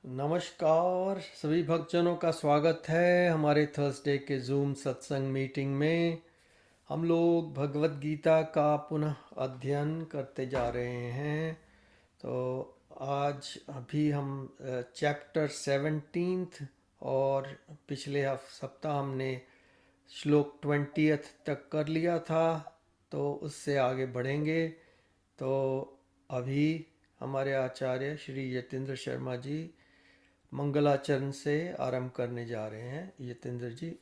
नमस्कार सभी भक्तजनों का स्वागत है हमारे थर्सडे के जूम सत्संग मीटिंग में। हम लोग भगवत गीता का पुनः अध्ययन करते जा रहे हैं। तो आज अभी हम चैप्टर 17 और पिछले सप्ताह हमने श्लोक 20 तक कर लिया था। तो उससे आगे बढ़ेंगे। तो अभी हमारे आचार्य श्री यतेंद्र शर्मा जी मंगलाचरण से आरंभ करने जा रहे हैं। यतेंद्र जी।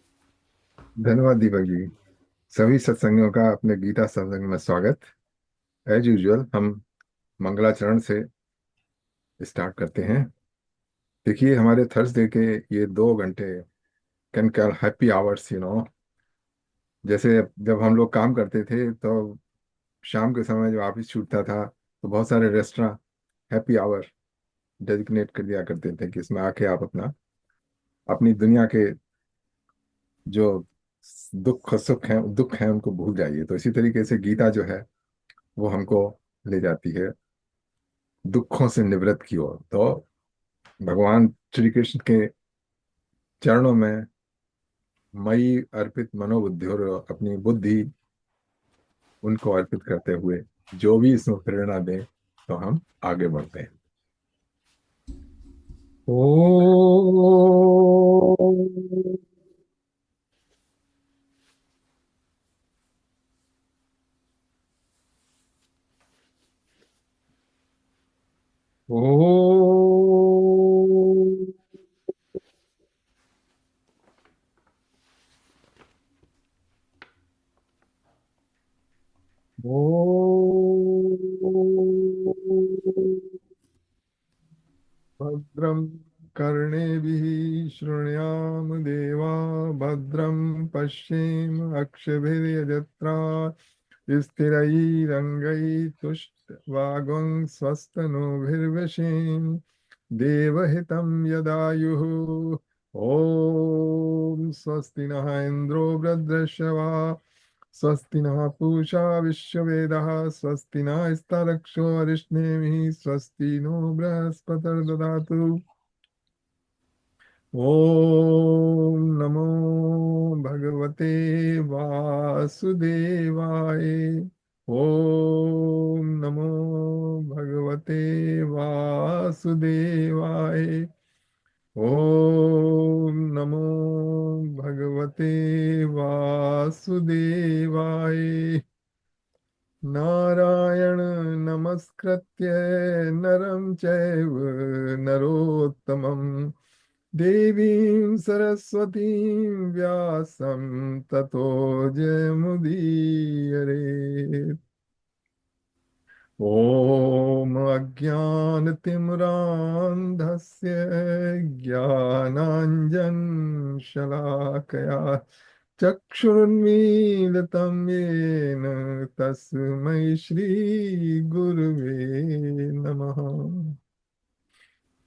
धन्यवाद दीपक जी। सभी सत्संगियों का अपने गीता सत्संग में स्वागत। एज यूजुअल हम मंगलाचरण से स्टार्ट करते हैं। देखिए, हमारे थर्सडे के ये 2 घंटे कैन कॉल हैप्पी आवर्स। जैसे जब हम लोग काम करते थे तो शाम के समय जब ऑफिस छूटता था तो बहुत सारे रेस्टोरेंट हैप्पी आवर डेजिग्नेट कर दिया करते थे कि इसमें आके आप अपना अपनी दुनिया के जो दुख हैं उनको भूल जाइए। तो इसी तरीके से गीता जो है वो हमको ले जाती है दुखों से निवृत्त की ओर। तो भगवान श्री कृष्ण के चरणों में मई अर्पित मनोबुद्धि और अपनी बुद्धि उनको अर्पित करते हुए जो भी इसमें प्रेरणा दे तो हम आगे बढ़ते हैं। ओ ओ भद्रं कर्णेभिः शृणुयाम देवा भद्रं पश्येम अक्षभिर्यजत्रा स्थिरैरङ्गैस्तुष्टवागं स्वस्तनूभिर्वशेम देवहितं यदायुः। ॐ स्वस्ति नः इन्द्रो वृद्धश्रवा स्वस्ति नः पूषा विश्ववेदः स्वस्ति नस्तार्क्ष्यो अरिष्णेमिः स्वस्ति नो बृहस्पतिर्दधातु। ॐ नमो भगवते वासुदेवाय। ॐ नमो भगवते वासुदेवाय। ॐ नमो भगवते वासुदेवाय। नारायण नमस्कृत्य नरं चैव नरोत्तमं देवीं सरस्वतीं व्यासं ततो जयमुदीरये। ॐ अज्ञानतिमिरान्धस्य ज्ञानाञ्जनशलाकया चक्षुरुन्मीलितं येन तस्मै श्रीगुरुवे नमः।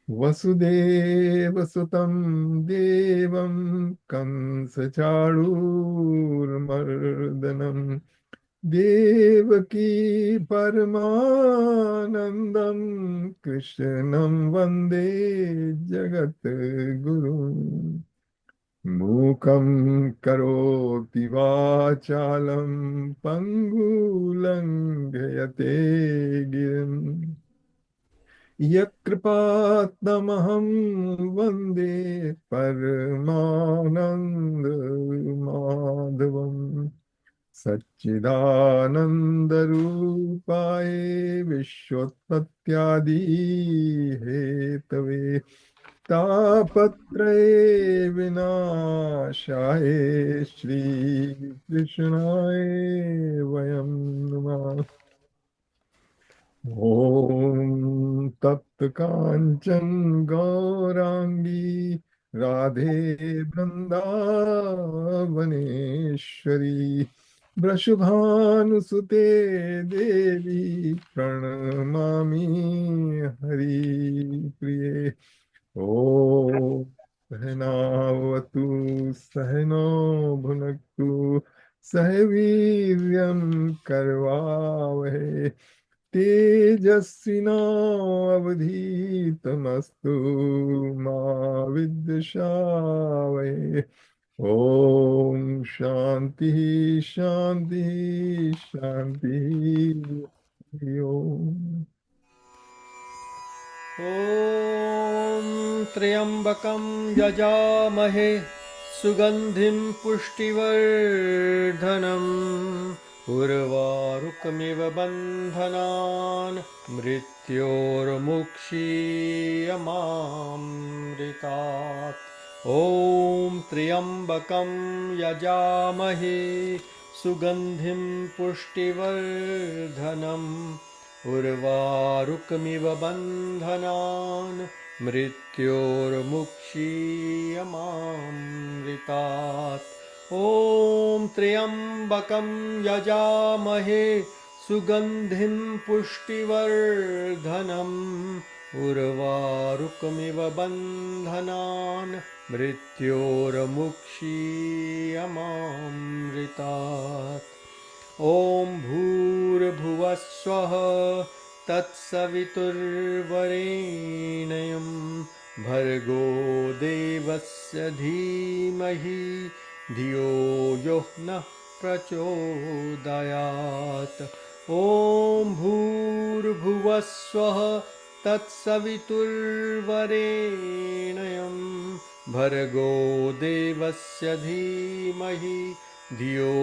वसुदेवसुतं देवं कंसचाणूरमर्दनं देवकी परमानन्दं कृष्णं वन्दे जगद्गुरुम्। मूकं करोति वाचालं पङ्गुलङ्घयते गिरिम् यत्कृपात्तमहं वन्दे परमानन्दमाधवम्। सच्चिदानन्दरूपाय विश्वोत्पत्त्यादिहेतवे तापत्रये विनाशाय श्रीकृष्णाय वयं नमः। ॐ तप्त काञ्चन गौरांगी राधे वृंदावनेश्वरी वृषभानुसुते देवी प्रणमामि हरिप्रिये। ॐ सहनावतु सहनो भुनक्तु सह वीर्यं करवावहै तेजस्विनावधीतमस्तु मा विद्विषावहे। ओम शांति शांति शांति। ओम। ॐ त्र्यम्बकं यजामहे सुगन्धिं पुष्टिवर्धनम् उर्वारुकमिव बन्धनान् मृत्योर्मुक्षीयमामृतात्। ॐ त्र्यम्बकं यजामहे सुगन्धिं पुष्टिवर्धनम् उर्वारुकमिव बन्धनान् मृत्योर्मुक्षीयमामृतात्। ॐ त्र्यम्बकं यजामहे सुगन्धिं पुष्टिवर्धनम् उर्वारुकमिव बन्धनान् मृत्योर्मुक्षीयमामृतात्। ॐ भूर्भुवः स्वः तत्सवितुर्वरेण्यं भर्गो देवस्य धीमहि धियो यो नः प्रचोदयात्। ॐ भूर्भुवः स्वः तत्सवितुर्वरेण्यं भर्गो देवस्य धीमहि धियो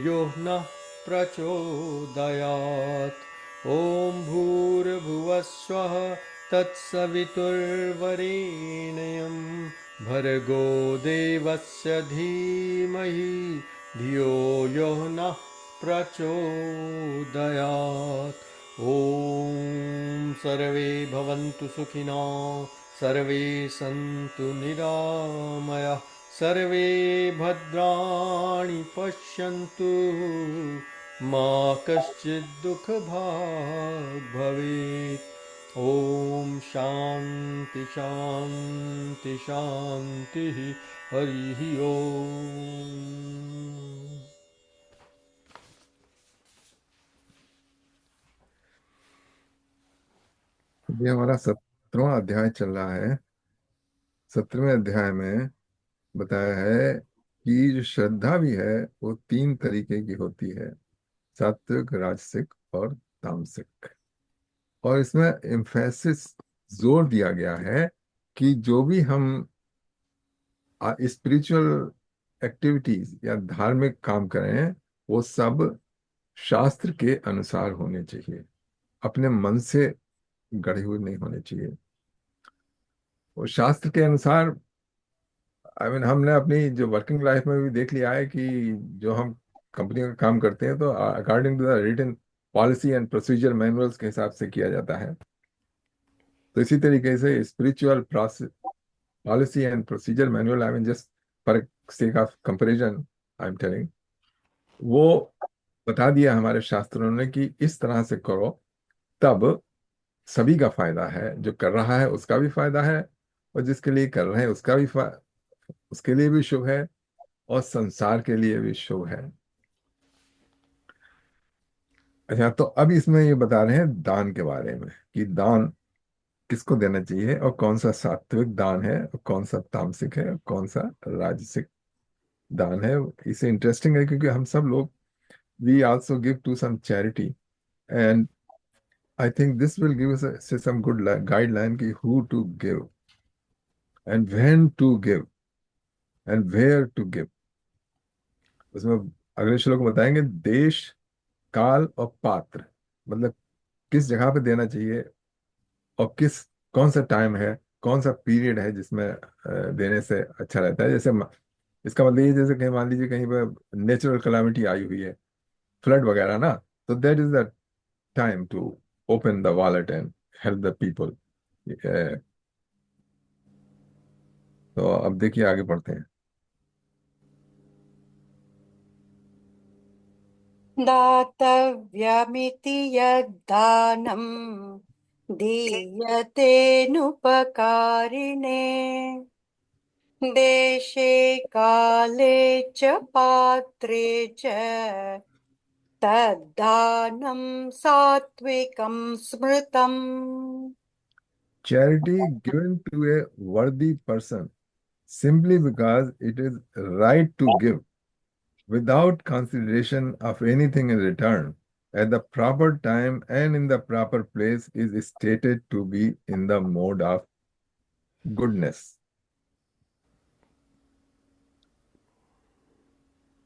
यो नः प्रचोदयात्। ॐ भूर्भुवः स्वः तत्सवितुर्वरेण्यं भर्गो देवस्य धीमहि धियो यो नः प्रचोदयात्। ॐ सर्वे भवन्तु सुखिनः, सर्वे सन्तु निरामयाः, सर्वे भद्राणि पश्यन्तु, मा कश्चित् दुःखभाग् भवेत्। ॐ शान्ति शान्ति शान्तिः। हरिः ओम्। ये हमारा 17वां अध्याय चल रहा है। 17वें अध्याय में बताया है कि जो श्रद्धा भी है वो तीन तरीके की होती है, सात्विक, राजसिक और तामसिक। और इसमें एम्फेसिस, जोर दिया गया है कि जो भी हम स्पिरिचुअल एक्टिविटीज या धार्मिक काम करें वो सब शास्त्र के अनुसार होने चाहिए, अपने मन से गढ़े हुए नहीं होने चाहिए। वो शास्त्र के अनुसार, हमने अपनी जो वर्किंग लाइफ में भी देख लिया है कि जो हम कंपनी का काम करते हैं तो according to the written policy and procedure manuals के हिसाब से किया जाता है। तो इसी तरीके से spiritual policy and procedure manual, just for sake of comparison I am telling, वो बता दिया हमारे शास्त्रों ने कि इस तरह से करो, तब सभी का फायदा है। जो कर रहा है उसका भी फायदा है, और जिसके लिए कर रहे हैं उसके लिए भी शुभ है, और संसार के लिए भी शुभ है। अच्छा, तो अब इसमें ये बता रहे हैं दान के बारे में कि दान किसको देना चाहिए, और कौन सा सात्विक दान है, और कौन सा तामसिक है, और कौन सा राजसिक दान है। इसे इंटरेस्टिंग है क्योंकि हम सब लोग, we also give to some charity, and I think this will give us some good guideline कि who to give and when to give and where to give. उसमें अगले श्लोक में बताएंगे देश, काल और पात्र, मतलब किस जगह पे देना चाहिए, और कौन सा टाइम है, कौन सा पीरियड है जिसमें देने से अच्छा रहता है। जैसे इसका मतलब ये, जैसे कहीं मान लीजिए कहीं पर नेचुरल कलामिटी आई हुई है, फ्लड वगैरह ना, तो that is the time to open the wallet and help the people. तो अब देखिए आगे पढ़ते हैं। दातव्यमिति यद्दानं दीयतेनुपकारिणे देशे काले च पात्रे च तद्दानं सात्विकं स्मृतम्। Charity given to a worthy person simply because it is right to give without consideration of anything in return at the proper time and in the proper place is stated to be in the mode of goodness.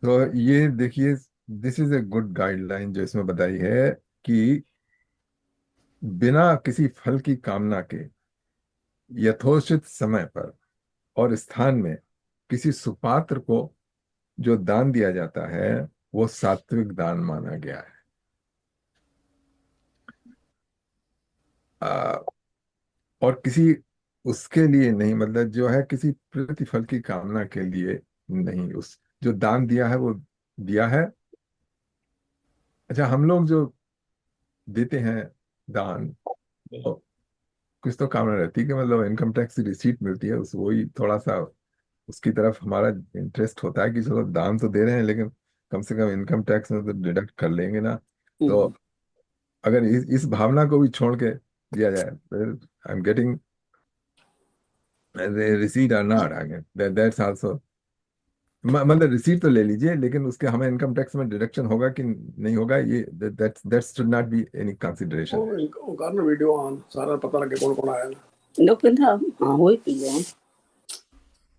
तो ये देखिए, this is a good guideline जो इसमें बताई है कि बिना किसी फल की कामना के यथोचित समय पर और स्थान में किसी सुपात्र को जो दान दिया जाता है वो सात्विक दान माना गया है। आ, और किसी उसके लिए नहीं, मतलब जो है किसी प्रतिफल की कामना के लिए नहीं, उस जो दान दिया है वो दिया है। अच्छा, हम लोग जो देते हैं दान, तो कुछ तो कामना रहती है कि मतलब इनकम टैक्स की रिसीट मिलती है, उस वही थोड़ा सा उसकी तरफ हमारा इंटरेस्ट होता है कि चलो दान तो दे रहे हैं लेकिन कम से कम इनकम टैक्स में तो डिडक्ट कर लेंगे ना। तो अगर इस भावना को भी छोड़ के दिया जाए, आई एम गेटिंग रिसीट और नॉट, दैट्स आल्सो, मतलब रिसीट तो ले लीजिए लेकिन उसके हमें इनकम टैक्स में डिडक्शन होगा कि नहीं होगा, ये that should not be any consideration. वो करना वीडियो ऑन सारा पता लगे कौन कौन आया ना। Đâu kính thưa, hỏi kỳ vậy?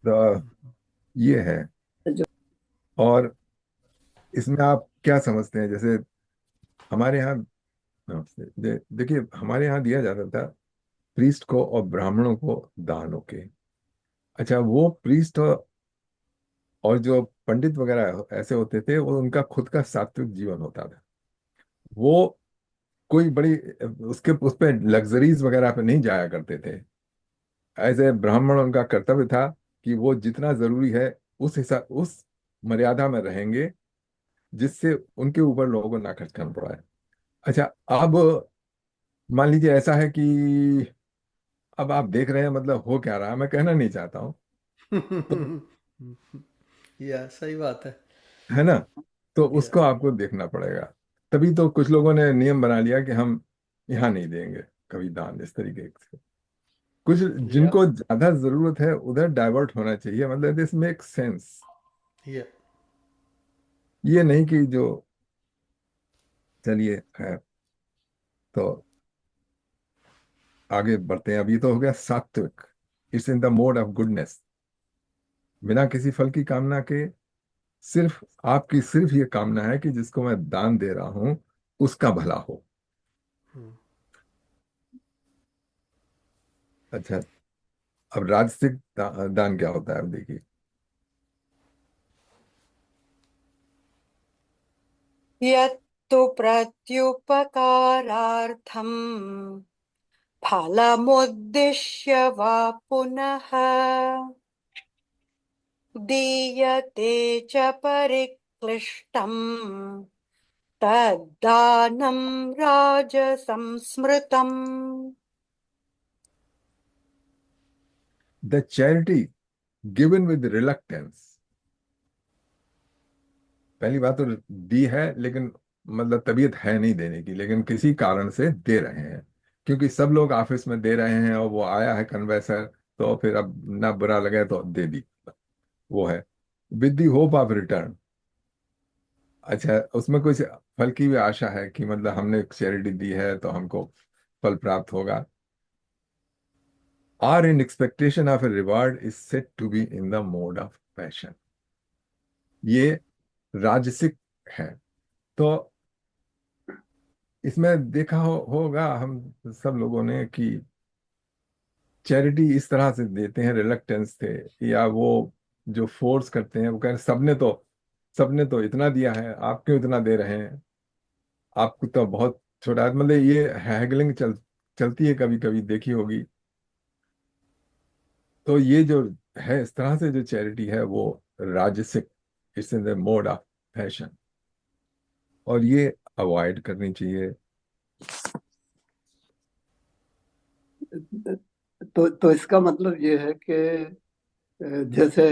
तो ये है। और इसमें आप क्या समझते हैं? जैसे हमारे यहाँ, देखिए हमारे यहाँ दिया जाता था प्रीस्ट को और ब्राह्मणों को दान होके। अच्छा, वो प्रीस्ट और जो पंडित वगैरह ऐसे होते थे वो उनका खुद का सात्विक जीवन होता था। वो कोई बड़ी उसके उस पे लग्जरीज वगैरह पे नहीं जाया करते थे। एज ए ब्राह्मण उनका कर्तव्य था कि वो जितना जरूरी है उस हिसाब उस मर्यादा में रहेंगे जिससे उनके ऊपर लोगों को ना खर्च करना पड़ा है। अच्छा, अब मान लीजिए ऐसा है कि अब आप देख रहे हैं, मतलब हो क्या रहा है मैं कहना नहीं चाहता हूँ, तो या सही बात है ना, तो है। उसको आपको देखना पड़ेगा। तभी तो कुछ लोगों ने नियम बना लिया कि हम यहाँ नहीं देंगे कभी दान, इस तरीके से। कुछ या जिनको ज्यादा जरूरत है उधर डाइवर्ट होना चाहिए, मतलब दिस मेक सेंस। या ये नहीं कि जो, चलिए खैर, तो आगे बढ़ते हैं। अभी तो हो गया सात्विक, it's in the mode of goodness, बिना किसी फल की कामना के। सिर्फ आपकी सिर्फ ये कामना है कि जिसको मैं दान दे रहा हूं उसका भला हो। अच्छा, अब राजसिक दान क्या होता है, अब देखिए। यत्तु प्रत्युपकारार्थम् फलमुद्दिश्य वा पुनः दीयते च परिक्लिष्टम् तद्दानं राजसंस्मृतम्। The charity given with reluctance, पहली बात तो दी है लेकिन मतलब तबीयत है नहीं देने की, लेकिन किसी कारण से दे रहे हैं, क्योंकि सब लोग ऑफिस में दे रहे हैं और वो आया है कन्वेसर, तो फिर अब ना बुरा लगे तो दे दी, वो है with the hope of return. अच्छा, उसमें कुछ फल की भी आशा है कि मतलब हमने चैरिटी दी है तो हमको फल प्राप्त होगा। Or in expectation of a reward is set to be in the mode of passion, ये राजसिक है। तो इसमें देखा होगा हम सब लोगों ने कि चैरिटी इस तरह से देते हैं रिलक्टेंस से, या वो जो फोर्स करते हैं वो कह रहे हैं सबने तो इतना दिया है, आप क्यों इतना दे रहे हैं, आपको तो बहुत छोटा है। मतलब ये हैगलिंग चलती है, कभी कभी देखी होगी। तो ये जो है इस तरह से जो चैरिटी है वो राजसिक, it's in the mode of fashion, और ये अवॉइड करनी चाहिए। तो इसका मतलब ये है कि जैसे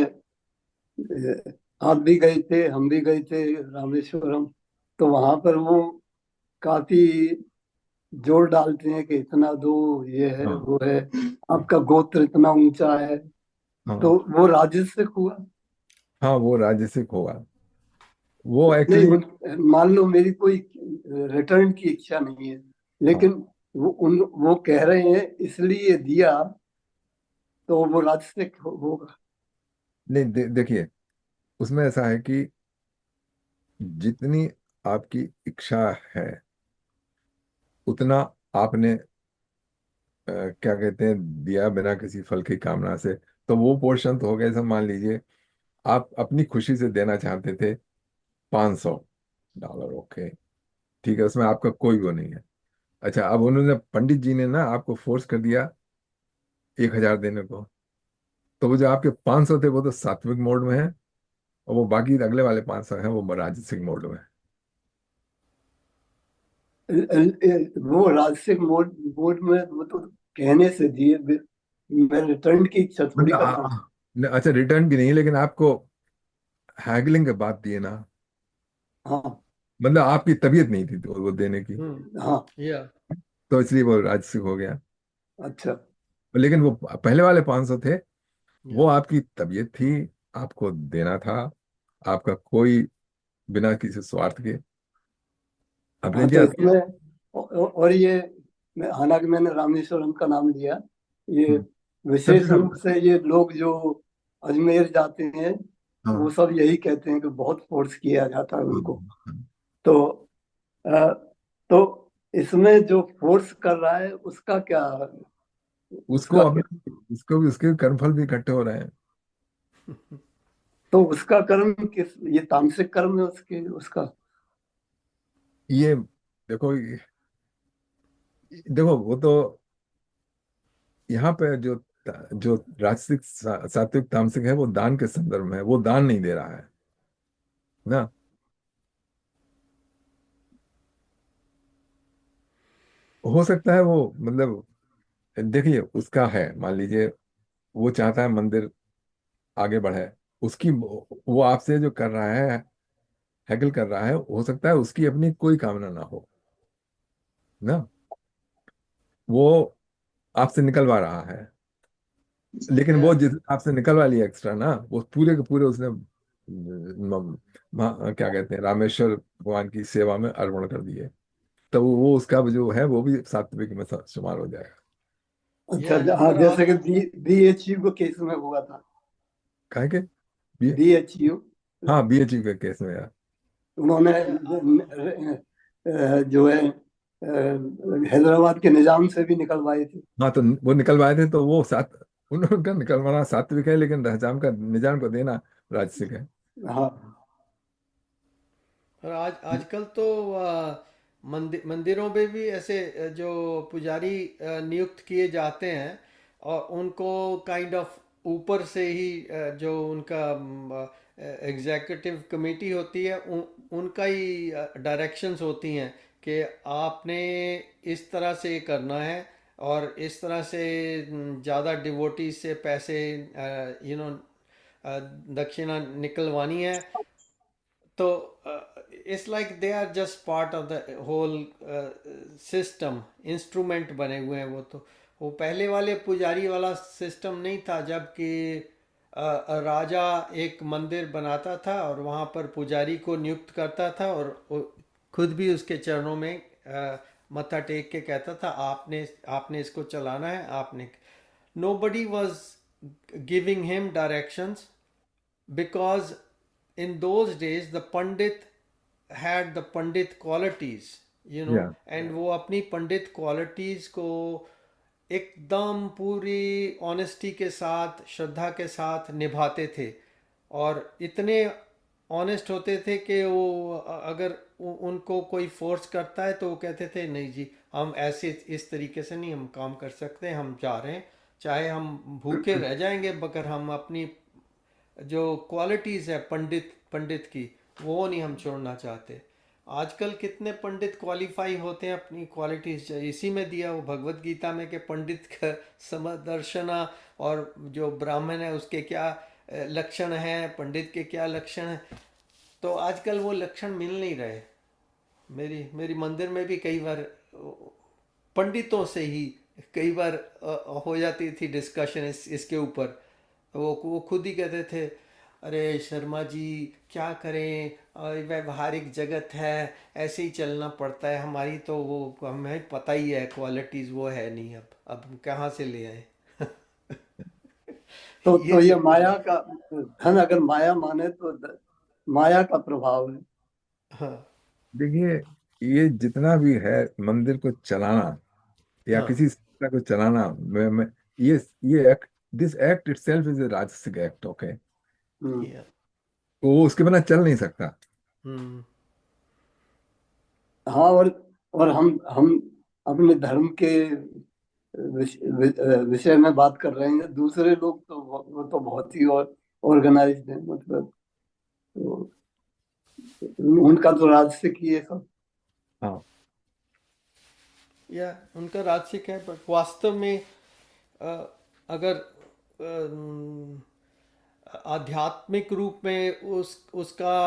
आप भी गए थे, हम भी गए थे रामेश्वरम, तो वहां पर वो काफी जोर डालते हैं कि इतना दो, ये है हाँ वो है, आपका गोत्र इतना ऊंचा है। हाँ तो वो राजस्विक हुआ। हाँ, वो राजसिक होगा। वो नहीं, एक्चुअली, मान लो मेरी कोई रिटर्न की इच्छा नहीं है, हाँ, लेकिन वो कह रहे हैं इसलिए दिया, तो वो राजस्विक होगा। नहीं देखिए, उसमें ऐसा है कि जितनी आपकी इच्छा है उतना आपने क्या कहते हैं, दिया बिना किसी फल की कामना से। तो वो पोर्शन तो हो गया। सब मान लीजिए आप अपनी खुशी से देना चाहते थे $500, ओके, ठीक है, उसमें आपका कोई वो नहीं है। अच्छा, अब उन्होंने, पंडित जी ने ना आपको फोर्स कर दिया 1,000 देने को। तो वो जो आपके 500 थे वो तो सात्विक मोड में है, और वो बाकी अगले वाले 500 हैं वो राजसिक मोड में है। वो राजस्विक मोड में, वो तो कहने से दिए, मैं रिटर्न की इच्छा थोड़ी मतलब करता हूँ। अच्छा, रिटर्न भी नहीं, लेकिन आपको हैगलिंग के बाद दिए ना। हाँ मतलब आपकी तबीयत नहीं थी तो वो देने की, हाँ। या तो इसलिए वो राजसिक हो गया। अच्छा। लेकिन वो पहले वाले 500 थे, वो या आपकी तबीयत थी, आपको देना था, आपका कोई बिना किसी स्वार्थ के आपने हाँ, तो दिया। इसमें और ये, हालांकि मैंने रामेश्वरम का नाम लिया, ये हम्म, सबसे विशेष रूप सब, से ये लोग जो अजमेर जाते हैं, वो हाँ सब यही कहते हैं कि बहुत फोर्स किया जाता है हाँ उनको। हाँ। तो अ, तो इसमें जो फोर्स कर रहा है उसका क्या, उसको उसका अभी, क्या, उसको भी, उसके कर्मफल भी इकट्ठे हो रहे हैं। तो उसका कर्म किस, ये तामसिक कर्म है उसके, उसका। ये देखो, देखो वो तो यहाँ पे जो राजसिक सात्विक तामसिक है वो दान के संदर्भ में है, वो दान नहीं दे रहा है ना। हो सकता है वो, मतलब देखिए उसका है, मान लीजिए वो चाहता है मंदिर आगे बढ़े, उसकी वो आपसे जो कर रहा है, हैगल कर रहा है, हो सकता है उसकी अपनी कोई कामना ना हो ना, वो आपसे निकलवा रहा है। लेकिन या वो जिस आपसे निकलवा लिया एक्स्ट्रा ना, वो पूरे के पूरे उसने क्या कहते हैं, रामेश्वर भगवान की सेवा में अर्पण कर दिए। तो वो उसका जो है वो भी सात्विक में शुमार हो जाएगा। अच्छा, या हाँ, नंबर जैसे ऑफ कि BHU के केस में हुआ था। काहे के बी, BHU, हाँ, BHU के केस में यार। उन्होंने या जो है हैदराबाद के निजाम से भी निकलवाए थे। हाँ, तो वो निकलवाए थे, तो वो सात, उनका निकलवाना सात्विक है, लेकिन निजाम को देना राजसिक है। हाँ और आजकल तो मंदिरों में भी ऐसे जो पुजारी नियुक्त किए जाते हैं, और उनको काइंड ऑफ ऊपर से ही जो उनका एग्जीक्यूटिव कमेटी होती है, उनका ही डायरेक्शंस होती हैं कि आपने इस तरह से करना है, और इस तरह से ज़्यादा डिवोटी से पैसे यू नो दक्षिणा निकलवानी है। तो it's like they are just part of the whole system, instrument बने हुए हैं वो। तो वो पहले वाले पुजारी वाला सिस्टम नहीं था, जबकि राजा एक मंदिर बनाता था और वहाँ पर पुजारी को नियुक्त करता था, और वो खुद भी उसके चरणों में मत्था टेक के कहता था, आपने आपने इसको चलाना है, आपने। nobody was giving him directions, because in those days the pandit had the pandit qualities, या and वो अपनी पंडित क्वालिटीज को एकदम पूरी ऑनेस्टी के साथ, श्रद्धा के साथ निभाते थे, और इतने ऑनेस्ट होते थे कि वो अगर उनको कोई फोर्स करता है तो वो कहते थे, नहीं जी, हम ऐसे इस तरीके से नहीं हम काम कर सकते, हम जा रहे हैं, चाहे हम भूखे रह जाएंगे, मगर हम अपनी जो क्वालिटीज़ है पंडित पंडित की, वो नहीं हम छोड़ना चाहते। आजकल कितने पंडित क्वालिफाई होते हैं अपनी क्वालिटीज, इसी में दिया वो भगवत गीता में कि पंडित का समदर्शना, और जो ब्राह्मण है उसके क्या लक्षण हैं, पंडित के क्या लक्षण हैं। तो आजकल वो लक्षण मिल नहीं रहे। मेरी मेरी मंदिर में भी कई बार पंडितों से ही कई बार हो जाती थी डिस्कशन इसके ऊपर। वो खुद ही कहते थे, अरे शर्मा जी क्या करें, व्यवहारिक जगत है, ऐसे ही चलना पड़ता है, हमारी तो वो हमें पता ही है क्वालिटीज वो है नहीं, अब हम कहाँ से ले आए। ये तो ये सब कुछ। माया का, धन अगर माया माने तो माया का प्रभाव है। हाँ। देखिए, ये जितना भी है मंदिर को चलाना या हाँ। किसी संस्था को चलाना, मैं ये act, this act itself is a राजसिक एक्ट, ओके। हम्म। ये। वो उसके बिना चल नहीं सकता। हम्म। हाँ, और हम अपने धर्म के विषय में बात कर रहे हैं। दूसरे लोग तो वो तो बहुत ही और ऑर्गेनाइज्ड है, मतलब तो उनका तो राजसिक ही है सब। हाँ। या उनका राजसिक है, बट वास्तव में अगर आध्यात्मिक रूप में उसका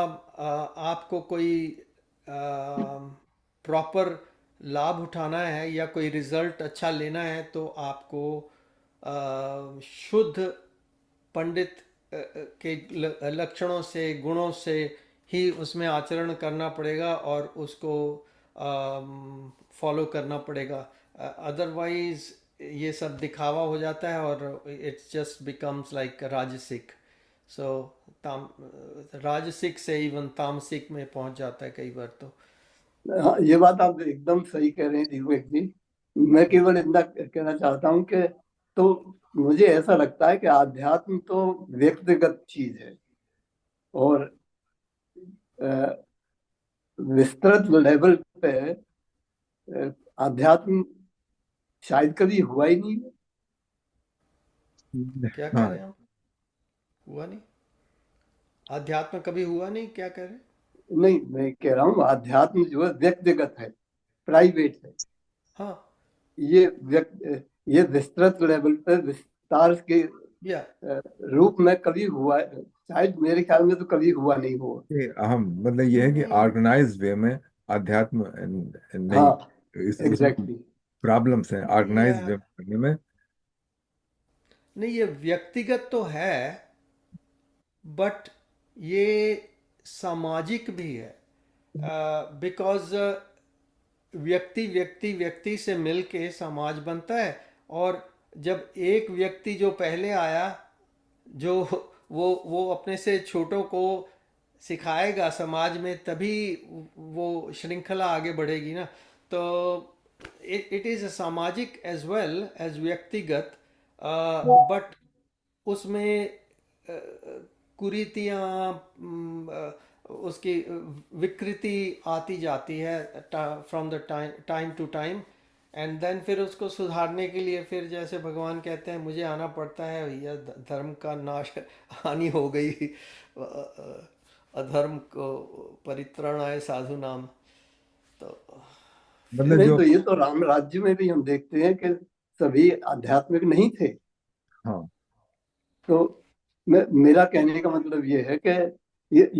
आपको कोई प्रॉपर लाभ उठाना है या कोई रिजल्ट अच्छा लेना है, तो आपको शुद्ध पंडित के लक्षणों से, गुणों से ही उसमें आचरण करना पड़ेगा और उसको फॉलो करना पड़ेगा। अदरवाइज ये सब दिखावा हो जाता है और इट्स जस्ट बिकम्स लाइक राजसिक। सो ताम राजसिक से इवन तामसिक में पहुंच जाता है कई बार तो। हाँ, ये बात आप एकदम सही कह रहे हैं दीपक जी। मैं केवल इतना कहना चाहता हूँ कि तो मुझे ऐसा लगता है कि आध्यात्म तो व्यक्तिगत चीज है, और अ, विस्तृत लेवल पे अध्यात्म शायद कभी हुआ ही नहीं। क्या कह रहे हाँ, हैं आप? हुआ नहीं? अध्यात्म कभी हुआ नहीं, क्या कह रहे हैं? नहीं, मैं कह रहा हूँ आध्यात्म जो है व्यक्तिगत है, प्राइवेट है। हाँ। ये ये विस्तृत लेवल पे विस्तार के या रूप में कभी हुआ, शायद मेरे ख्याल में तो कभी हुआ नहीं हुआ। ये अहम मतलब ये है कि नहीं। ऑर्गेनाइज वे में अध्यात्म नहीं, हाँ, उसमें एग्जैक्टली। प्रॉब्लम्स हैं या ऑर्गेनाइज वे करने में। नहीं, ये व्यक्तिगत तो है, बट ये सामाजिक भी है। बिकॉज व्यक्ति व्यक्ति व्यक्ति से मिलके समाज बनता है। और जब एक व्यक्ति जो पहले आया, जो वो अपने से छोटों को सिखाएगा समाज में, तभी वो श्रृंखला आगे बढ़ेगी ना। तो इट इज़ सामाजिक एज वेल एज व्यक्तिगत। बट उसमें कुरीतियाँ, उसकी विकृति आती जाती है from the time to time. And then फिर उसको सुधारने के लिए फिर जैसे भगवान कहते हैं, मुझे आना पड़ता है भैया, धर्म का नाश हानि हो गई, अधर्म को परित्राणाय साधु नाम। तो मतलब फिर नहीं, जो, तो ये तो राम राज्य में भी हम देखते हैं कि सभी आध्यात्मिक नहीं थे। हाँ, तो मेरा कहने का मतलब ये है कि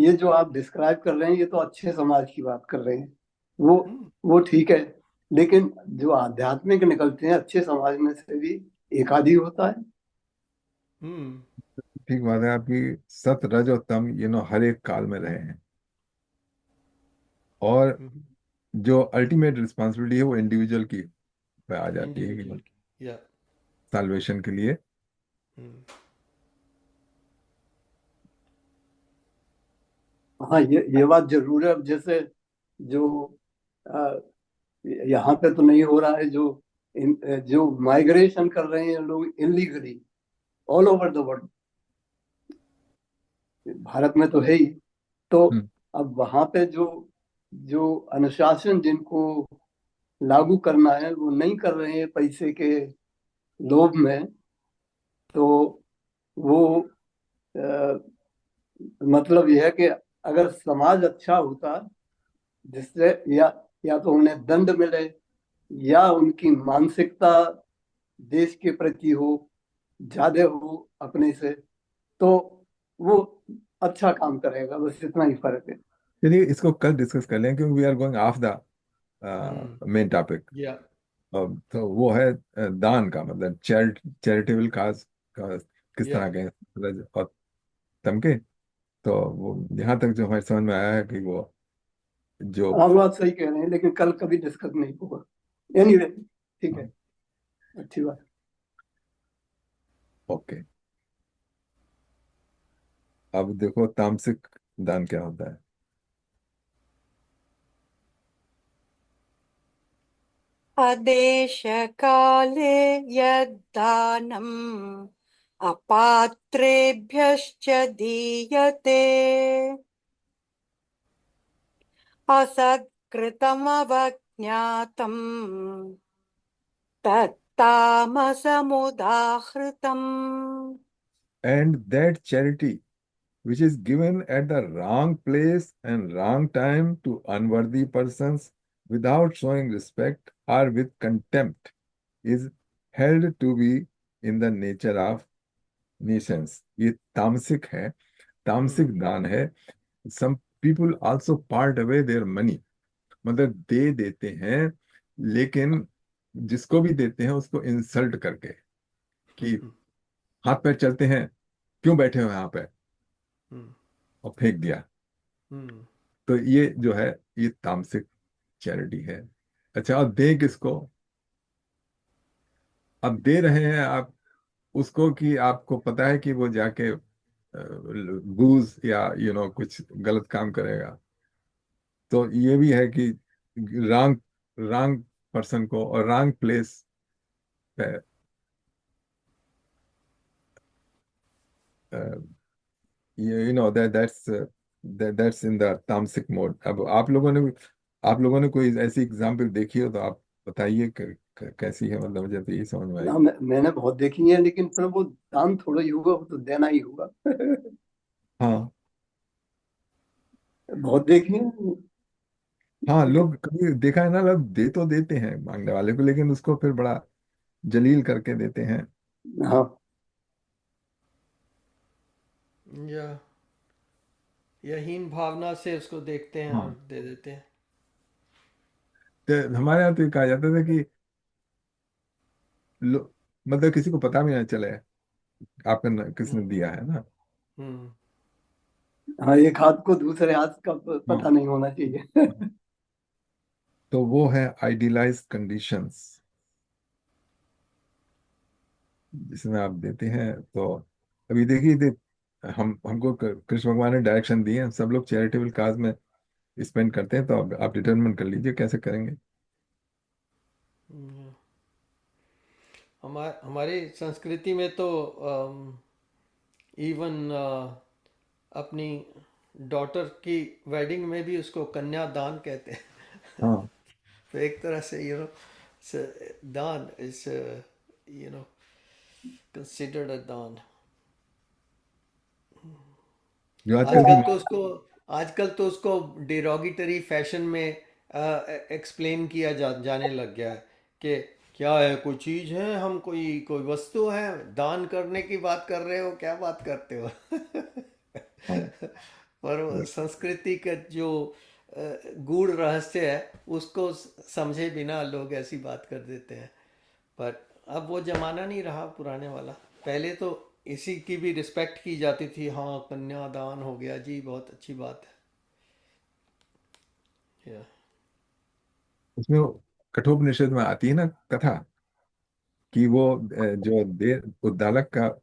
ये जो आप डिस्क्राइब कर रहे हैं, ये तो अच्छे समाज की बात कर रहे हैं। वो हम्म। वो ठीक है, लेकिन जो आध्यात्मिक निकलते हैं अच्छे समाज में से भी एक आधी होता है। हम्म। ठीक बात है आपकी। सत रज और तम हर एक काल में रहे हैं, और हम्म। जो अल्टीमेट रिस्पॉन्सिबिलिटी है वो इंडिविजुअल की पे आ जाती है इंडिविजुअल कि की या। साल्वेशन के लिए। हम्म। हाँ, ये बात जरूर है। अब जैसे जो अ, यहाँ पे तो नहीं हो रहा है, जो माइग्रेशन कर रहे हैं लोग illegally all over the world, Bharat में तो है ही। तो हम्म। अब वहां पे जो जो अनुशासन जिनको लागू करना है वो नहीं कर रहे हैं पैसे के लोभ में। तो वो अ, मतलब यह है कि अगर समाज अच्छा होता, जिससे या तो उन्हें दंड मिले, या उनकी मानसिकता देश के प्रति हो, ज्यादा हो अपने से, तो वो अच्छा काम करेगा। बस इतना ही फर्क है। चलिए इसको कल डिस्कस कर लें, क्योंकि we are going off the main topic. या तो वो है दान का मतलब चैरिटेबल काज का किस या तरह के मतलब और तमके। तो वो यहाँ तक जो हमारे समझ में आया है कि वो जो आप बात सही कह रहे हैं, लेकिन कल कभी डिस्कस नहीं होगा। एनीवे ठीक है, अच्छी बात। ओके, अब देखो तामसिक दान क्या होता है। अदेशकाले यद्दानम् अपात्रेभ्यश्च दीयते असत्कृतमवज्ञातम् तत्तामसमुदाहृतम्। And that charity which is given at the wrong place and wrong time to unworthy persons without showing respect or with contempt is held to be in the nature of nuisance। ये तामसिक है, तामसिक दान है। some people also part away their money, मतलब दे देते हैं, लेकिन जिसको भी देते हैं उसको इंसल्ट करके कि हाथ पैर चलते हैं, क्यों बैठे हो यहाँ पे, और फेंक दिया। तो ये जो है ये तामसिक चैरिटी है। अच्छा, अब दें किसको? अब दे रहे हैं आप उसको कि आपको पता है कि वो जाके बूज या कुछ गलत काम करेगा। तो ये भी है कि रॉन्ग रॉन्ग पर्सन को और रॉन्ग प्लेस पे ये दैट्स इन द तामसिक मोड। अब आप लोगों ने कोई ऐसी एग्जाम्पल देखी हो तो आप बताइए कैसी है, मतलब मुझे तो ये समझ में आई। मैंने बहुत देखी है, लेकिन फिर वो दान थोड़ा ही होगा, वो तो देना ही होगा। हाँ बहुत देखी है। हाँ, लोग कभी देखा है ना, लोग दे तो देते हैं मांगने वाले को, लेकिन उसको फिर बड़ा जलील करके देते हैं। हाँ, या हीन भावना से उसको देखते हैं और हाँ, दे देते हैं। तो हमारे यहाँ तो ये कहा जाता था कि मतलब किसी को पता भी ना चले आपका किसने दिया है ना। हम्म हाँ, एक हाथ को दूसरे हाथ का हाँ, पता नहीं होना चाहिए। तो वो है आइडियलाइज कंडीशंस जिसमें आप देते हैं। तो अभी देखिए हमको कृष्ण भगवान ने डायरेक्शन दिए हैं, सब लोग चैरिटेबल काज में स्पेंड करते हैं। तो अब आप डिटरमिन कर लीजिए कैसे करेंगे। हमारी संस्कृति में तो इवन अपनी डॉटर की वेडिंग में भी उसको कन्यादान कहते हैं। हाँ, तो एक तरह से दान is you know considered a दान। जो आजकल की आजकल तो उसको आजकल तो उसको डिरोगिटरी फैशन में एक्सप्लेन किया जाने लग गया है कि क्या है, कोई चीज है, हम कोई कोई वस्तु है, दान करने की बात कर रहे हो, क्या बात करते हो। हाँ, पर वो संस्कृति का जो गूढ़ रहस्य है उसको समझे बिना लोग ऐसी बात कर देते हैं। पर अब वो जमाना नहीं रहा पुराने वाला। पहले तो इसी की भी रिस्पेक्ट की जाती थी। हाँ, कन्यादान हो गया जी, बहुत अच्छी बात है। उसमें वो कठोपनिषद में आती है ना कथा कि वो जो दे उद्दालक का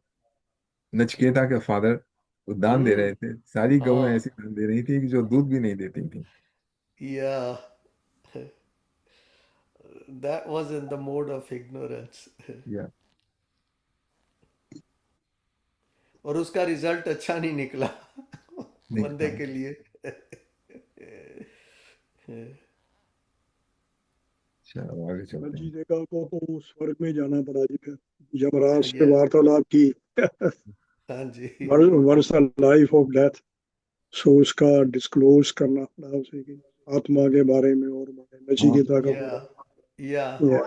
नचिकेता के फादर दान दे हम्म रहे थे, सारी गौएं हाँ ऐसी दान दे रही थी कि जो दूध भी नहीं देती थी। या that was in the mode of ignorance। या और उसका रिजल्ट अच्छा नहीं निकला नहीं, बंदे हाँ, के लिए। चलो आगे चलते हैं। जीविका को तो स्वर्ग में जाना पड़ा जी। फिर यमराज से या वार्तालाप की। हाँ जी। Worse life of death. So उसका डिस्क्लोज करना पड़ा उसे कि आत्मा के बारे में और हाँ, नचिकेता का या पूरा। या Yeah.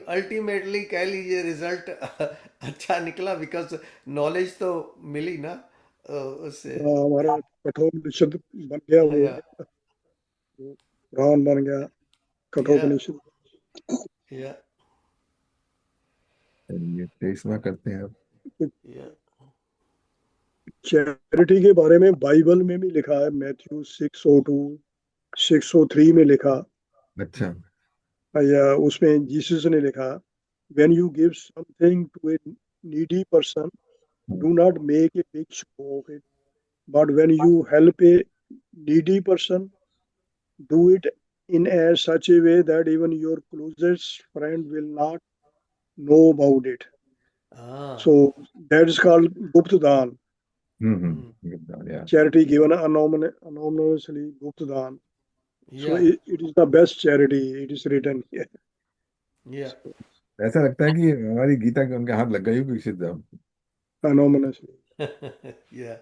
अल्टीमेटली कह लीजिए रिजल्ट अच्छा निकला, बिकॉज नॉलेज तो मिली ना उससे। हमारे कठोपनिषद बन गया, वो या कुरान बन गया या कठोपनिषद। या ये 23वां करते हैं अब। या चैरिटी के बारे में बाइबल में भी लिखा है, मैथ्यू 6:2 6:3 में लिखा, अच्छा। या उसमें जीसस ने लिखा, when you give something to a needy person, do not make a big show of it, but when you help a needy person, do it in as such a way that even your closest friend will not know about it. हाँ So that is called Gupta Dan, हम्म, या charity given anonymously, Gupta Dan. So या it is the best charity. It is written here. या So, ऐसा लगता है कि हमारी गीता के उनके हाथ लग गई होगी किसी तरह। anonymously. या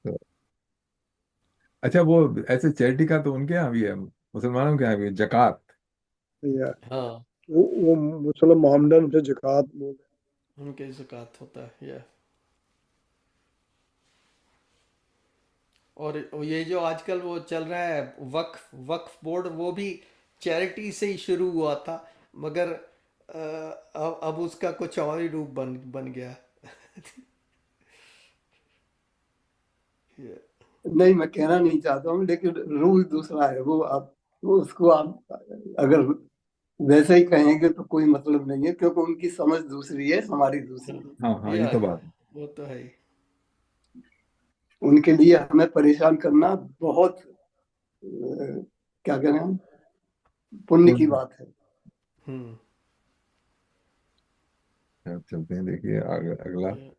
तो अच्छा, वो ऐसे चैरिटी का तो उनके यहाँ भी है, मुसलमानों के यहाँ भी है, जकात। Yeah. हाँ वो मुसलमान मोहम्मदन से जकात बोलते उनके ज़कात होता है या और ये जो आजकल वो चल रहा है वक्फ वक्फ बोर्ड, वो भी चैरिटी से ही शुरू हुआ था, मगर अब उसका कुछ और ही रूप बन बन गया। ये- नहीं, मैं कहना नहीं चाहता हूँ, लेकिन रूल दूसरा है। वो उसको आप अगर वैसे ही कहेंगे तो कोई मतलब नहीं है, क्योंकि उनकी समझ दूसरी है, हमारी दूसरी है। हाँ हाँ, ये या तो बात है। वो तो है ही। उनके लिए हमें परेशान करना बहुत क्या करें हम, पुण्य की पूर्ण। बात है। हम्म अब चलते हैं, देखिए अगला। या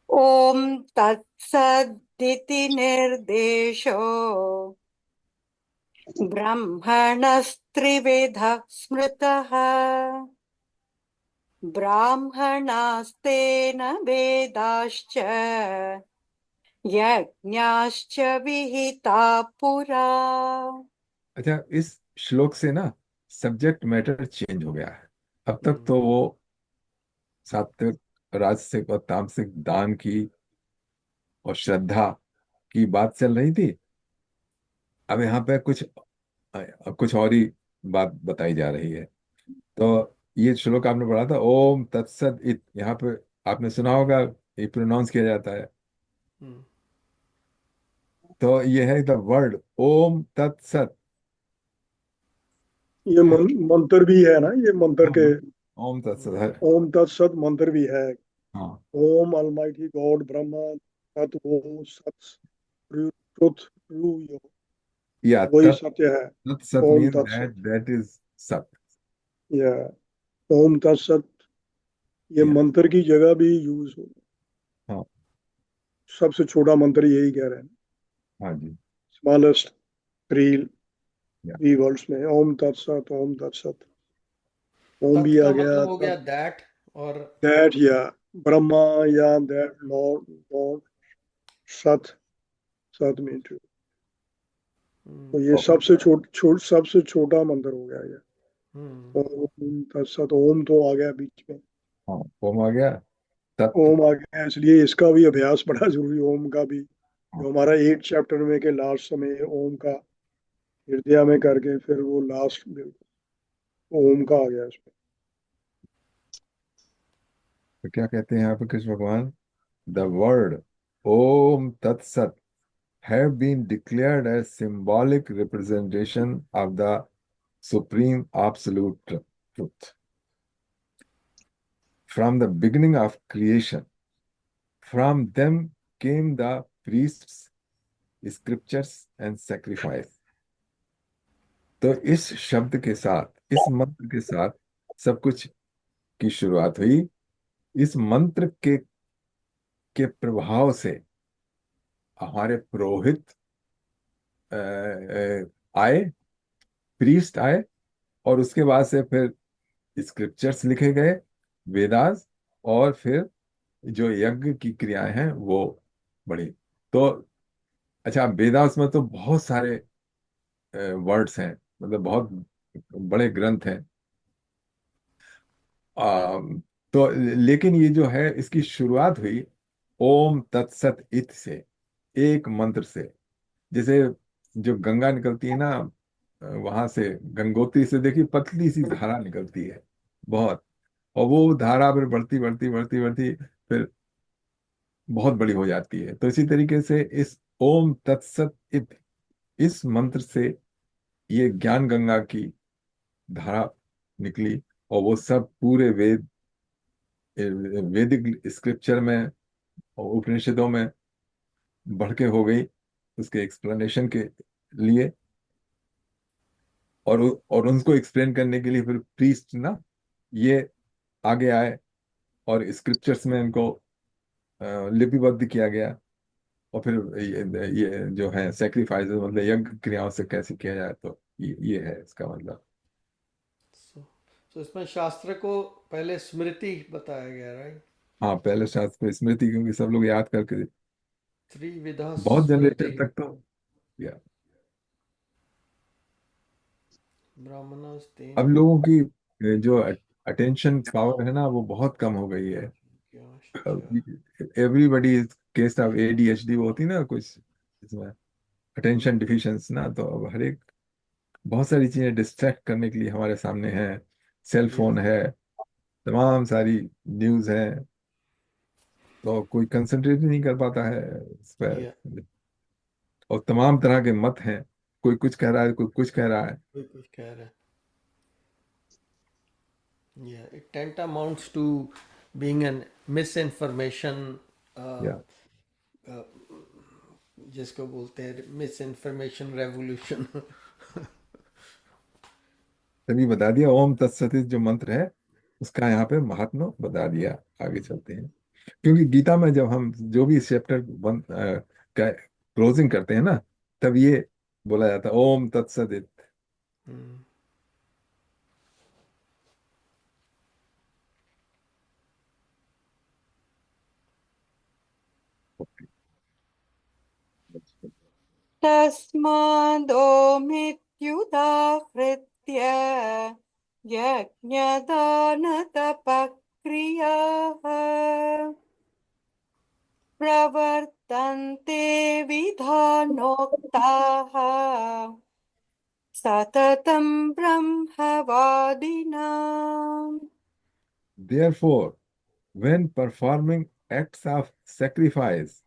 ॐ तत्सदिति निर्देशो ब्रह्मणस्त्रिविधः स्मृतः ब्राह्मणास्तेन वेदाश्च यज्ञाश्च विहिता पुरा। अच्छा, इस श्लोक से ना सब्जेक्ट मैटर चेंज हो गया है। अब तक हम्म तो वो सात्विक, राजसिक और तामसिक दान की और श्रद्धा की बात चल रही थी। अब यहाँ पे कुछ और ही बात बताई जा रही है। तो ये श्लोक आपने पढ़ा था, ओम तत्सत इत, यहाँ पे आपने सुना होगा, ये प्रोनाउंस किया जाता है। हम्म तो ये है द वर्ड ओम तत्सत। ये मंत्र भी है ना, ये मंत्र के, हाँ, ओम तत्सत है। ओम तत्सत मंत्र भी है। हाँ, ओम अलमाइटी गॉड ब्रह्मा तत् वो सत ट्रुथ ट्रू, या वही सत्य है। तत्सत ओम मीन तत्सत, दैट इज सत। या ओम तत्सत, ये या मंत्र की जगह भी यूज हो। हाँ सबसे छोटा मंत्र यही कह रहे हैं, हाँ जी। स्मॉलेस्ट थ्री या थ्री वर्ड्स में, ओम तत्सत, ओम तत्सत। ओम तत् भी आ का गया, मतलब हो गया तत्, दैट, और दैट, या ब्रह्मा, या दैट लॉर्ड गॉड, सत, सत मीन ट्रू। तो ये ओके। सबसे छोटा मंत्र हो गया ये। हम्म ओम तत्सत, ओम तो आ गया बीच में, हाँ, ओम आ गया। तत्। ओम आ गया, इसलिए इसका भी अभ्यास बड़ा जरूरी, ओम का भी। हाँ, जो हमारा 8 चैप्टर में के लास्ट समय ओम का हृदय में करके, फिर वो लास्ट ओम का आ गया इसमें। तो क्या कहते हैं यहाँ पे कृष्ण भगवान, द वर्ड ओम तत्सत have been declared as symbolic representation of the supreme absolute truth. From the beginning of creation, from them came the priests, scriptures and sacrifice. तो इस शब्द के साथ, इस मंत्र के साथ सब कुछ की शुरुआत हुई। इस मंत्र के प्रभाव से हमारे पुरोहित आए, प्रीस्ट आए, और उसके बाद से फिर स्क्रिप्चर्स लिखे गए, वेदास, और फिर जो यज्ञ की क्रियाएं हैं वो बढ़ी। तो अच्छा, वेदास में तो बहुत सारे वर्ड्स हैं, मतलब बहुत बड़े ग्रंथ हैं। आ, तो लेकिन ये जो है, इसकी शुरुआत हुई ओम तत्सत इत से, एक मंत्र से। जैसे जो गंगा निकलती है ना, वहां से गंगोत्री से देखिए पतली सी धारा निकलती है बहुत, और वो धारा फिर बढ़ती बढ़ती बढ़ती बढ़ती फिर बहुत बड़ी हो जाती है। तो इसी तरीके से इस ओम तत्सत इत, इस मंत्र से ये ज्ञान गंगा की धारा निकली, और वो सब पूरे वैदिक स्क्रिप्चर में और उपनिषदों में बढ़ के हो गई उसके एक्सप्लेनेशन के लिए। और उनको एक्सप्लेन करने के लिए फिर प्रीस्ट ना ये आगे आए, और स्क्रिप्चर्स में इनको लिपिबद्ध किया गया। और फिर ये जो है सेक्रीफाइस, मतलब यज्ञ क्रियाओं से कैसे किया जाए, तो ये है इसका मतलब। सो सो इसमें शास्त्र को पहले स्मृति बताया गया, राइट? हाँ, पहले शास्त्र को स्मृति, क्योंकि सब लोग याद करके त्रिविधा बहुत स्मृति जनरेशन तक तो या ब्राह्मणस्तेन अब लोगों की जो अटेंशन पावर है ना, वो बहुत कम हो गई है। यज्ञाश्च। Everybody is case of ADHD, वो होती ना कुछ इसमें, अटेंशन डिफिशिएंसी ना, तो अब हर एक बहुत सारी चीजें डिस्ट्रैक्ट करने के लिए हमारे सामने है। सेल या फोन है, तमाम सारी न्यूज है, तो कोई कंसंट्रेट नहीं कर पाता है इस पर। या और तमाम तरह के मत हैं, कोई कुछ कह रहा है, कोई कुछ कह रहा है। कोई कुछ कह रहा है। Yeah, it tend amounts to being an misinformation, uh, या uh, जिसको बोलते हैं मिस इन्फॉर्मेशन रेवोल्यूशन। तभी बता दिया ओम तत्सत जो मंत्र है, उसका यहाँ पे महात्मा बता दिया। आगे चलते हैं, क्योंकि गीता में जब हम जो भी चैप्टर वन का क्लोजिंग करते हैं ना, तब ये बोला जाता है ओम तत्सदित। तस्मादोमित्युदाहृत्य यज्ञदानतपक्रियाः प्रवर्तन्ते विधानोक्ताः सततं ब्रह्मवादिनाम्। Therefore, when performing acts of sacrifice,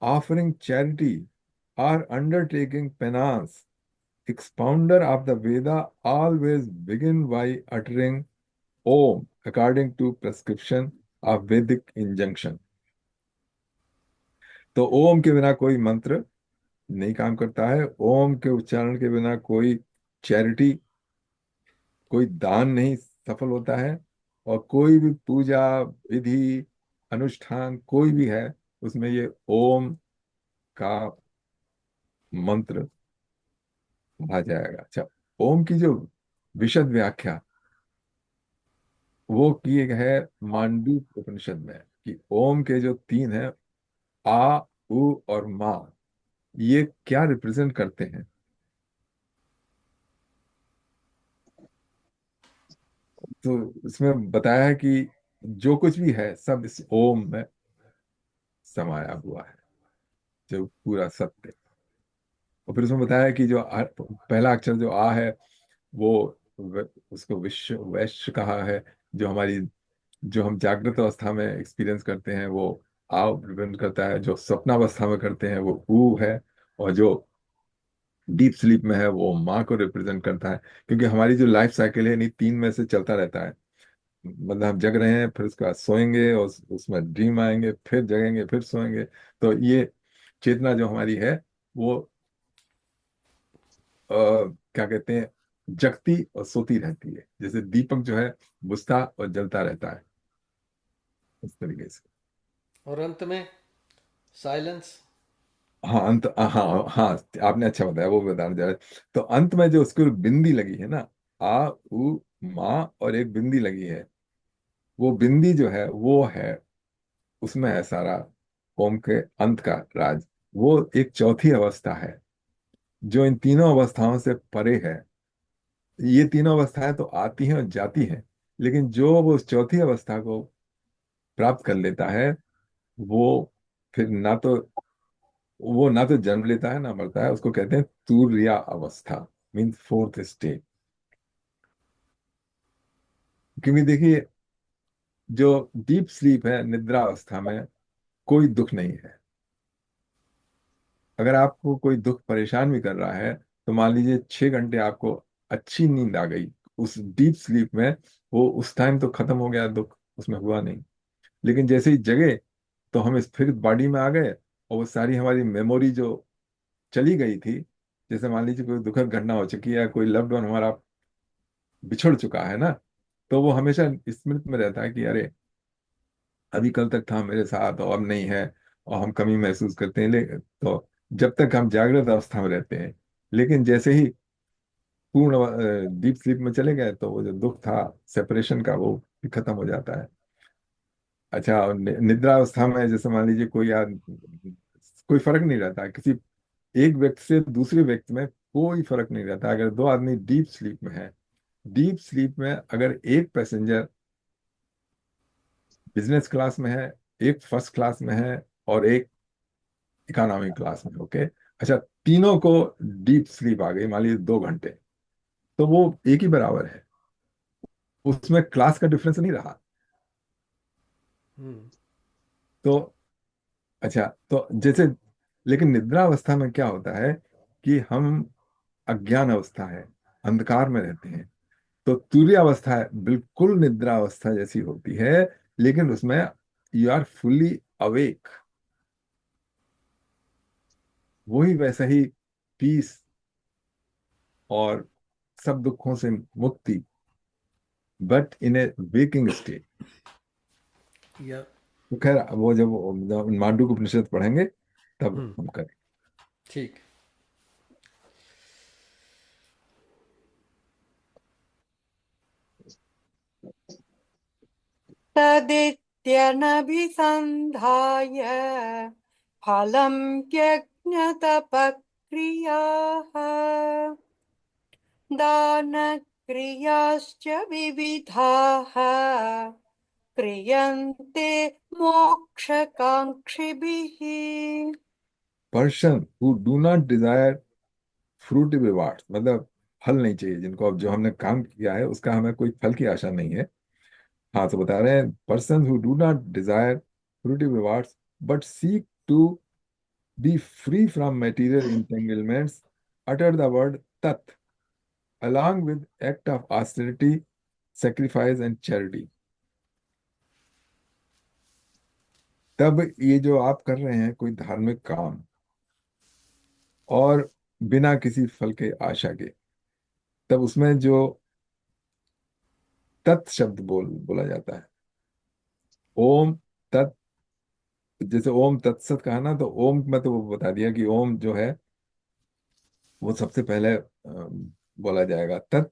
offering charity, or undertaking penance, expounder of the Veda always begin by uttering Om according to prescription of Vedic injunction. तो ओम के बिना कोई मंत्र नहीं काम करता है। ओम के उच्चारण के बिना कोई चैरिटी, कोई दान नहीं सफल होता है। और कोई भी पूजा विधि अनुष्ठान कोई भी है, उसमें ये ओम का मंत्र आ जाएगा। अच्छा, ओम की जो विशद व्याख्या वो की है मांडूक्य उपनिषद में, कि ओम के जो तीन है, आ, उ और मा, ये क्या रिप्रेजेंट करते हैं। तो इसमें बताया है कि जो कुछ भी है सब इस ओम में समाया हुआ है, जो पूरा सत्य। और फिर उसमें बताया है कि जो पहला अक्षर जो आ है, वो उसको विश्व वैश्य कहा है। जो हमारी, जो हम जागृत अवस्था में एक्सपीरियंस करते हैं, वो आ रिप्रेजेंट करता है। जो स्वप्नावस्था में करते हैं, वो ऊ है। और जो डीप स्लीप में है, वो माँ को रिप्रेजेंट करता है। क्योंकि हमारी जो लाइफ साइकिल है, इन्हीं तीन में से चलता रहता है। मतलब हम जग रहे हैं, फिर उसके बाद सोएंगे, और उसमें ड्रीम आएंगे, फिर जगेंगे, फिर सोएंगे। तो ये चेतना जो हमारी है, वो क्या कहते हैं, जगती और सोती रहती है। जैसे दीपक जो है बुझता और जलता रहता है, इस तरीके से। और अंत में साइलेंस। हाँ अंत, हाँ हाँ, आपने अच्छा बताया, वो बताने जा रहे हैं। तो अंत में जो उसको बिंदी लगी है ना, आ उ माँ, और एक बिंदी लगी है, वो बिंदी जो है वो है, उसमें है सारा ओम के अंत का राज। वो एक चौथी अवस्था है, जो इन तीनों अवस्थाओं से परे है। ये तीनों अवस्थाएं तो आती हैं और जाती हैं, लेकिन जो वो उस चौथी अवस्था को प्राप्त कर लेता है, वो फिर ना तो जन्म लेता है ना मरता है, उसको कहते हैं तुर्या अवस्था, मीन्स फोर्थ स्टेज। क्योंकि देखिए, जो डीप स्लीप है, निद्रा अवस्था में कोई दुख नहीं है। अगर आपको कोई दुख परेशान भी कर रहा है, तो मान लीजिए 6 घंटे आपको अच्छी नींद आ गई उस डीप स्लीप में, वो उस टाइम तो खत्म हो गया, दुख उसमें हुआ नहीं। लेकिन जैसे ही जगे, तो हम इस फिर बॉडी में आ गए, और वो सारी हमारी मेमोरी जो चली गई थी, जैसे मान लीजिए कोई दुखद घटना हो चुकी है, कोई लव्ड वन हमारा बिछड़ चुका है ना, तो वो हमेशा स्मृति में रहता है कि अरे, अभी कल तक था मेरे साथ और अब नहीं है, और हम कमी महसूस करते हैं। तो जब तक हम जागृत अवस्था में रहते हैं, लेकिन जैसे ही पूर्ण डीप स्लीप में चले गए, तो वो जो दुख था सेपरेशन का, वो भी खत्म हो जाता है। अच्छा, और निद्रा अवस्था में जैसे मान लीजिए कोई फर्क नहीं रहता किसी एक व्यक्ति से दूसरे व्यक्ति में, कोई फर्क नहीं रहता। अगर दो आदमी डीप स्लीप में है, डीप स्लीप में अगर एक पैसेंजर बिजनेस क्लास में है, एक फर्स्ट क्लास में है, और एक इकोनॉमिक क्लास में, ओके, अच्छा, तीनों को डीप स्लीप आ गई मान लीजिए 2 घंटे, तो वो एक ही बराबर है, उसमें क्लास का डिफरेंस नहीं रहा। हम्म। तो अच्छा, तो जैसे, लेकिन निद्रा अवस्था में क्या होता है कि हम अज्ञान अवस्था है, अंधकार में रहते हैं। तो तुर्य अवस्था है, बिल्कुल निद्रा अवस्था जैसी होती है, लेकिन उसमें यू आर फुल्ली अवेक, वही वैसा ही पीस और सब दुखों से मुक्ति, but in A waking state. या तो खैर, वो जब मांडू उपनिषद पढ़ेंगे तब हम्म। हम करें। ठीक। तदित्यनभिसन्धाय फलं यज्ञतपक्रियाः दानक्रियाश्च विविधाः क्रियन्ते मोक्षकाङ्क्षिभिः। Person who do not desire fruit rewards, मतलब फल नहीं चाहिए जिनको, अब जो हमने काम किया है उसका हमें कोई फल की आशा नहीं है। हाँ, तो बता रहे हैं, person who do not desire fruit rewards but seek to be free from material entanglements utter the word tat along with act of austerity, sacrifice and charity। तब ये जो आप कर रहे हैं कोई धार्मिक काम, और बिना किसी फल के आशा के, तब उसमें जो तत् शब्द बोला जाता है, ओम तत्, जैसे ओम तत्सत कहा ना, तो ओम में तो वो बता दिया कि ओम जो है वो सबसे पहले बोला जाएगा। तत्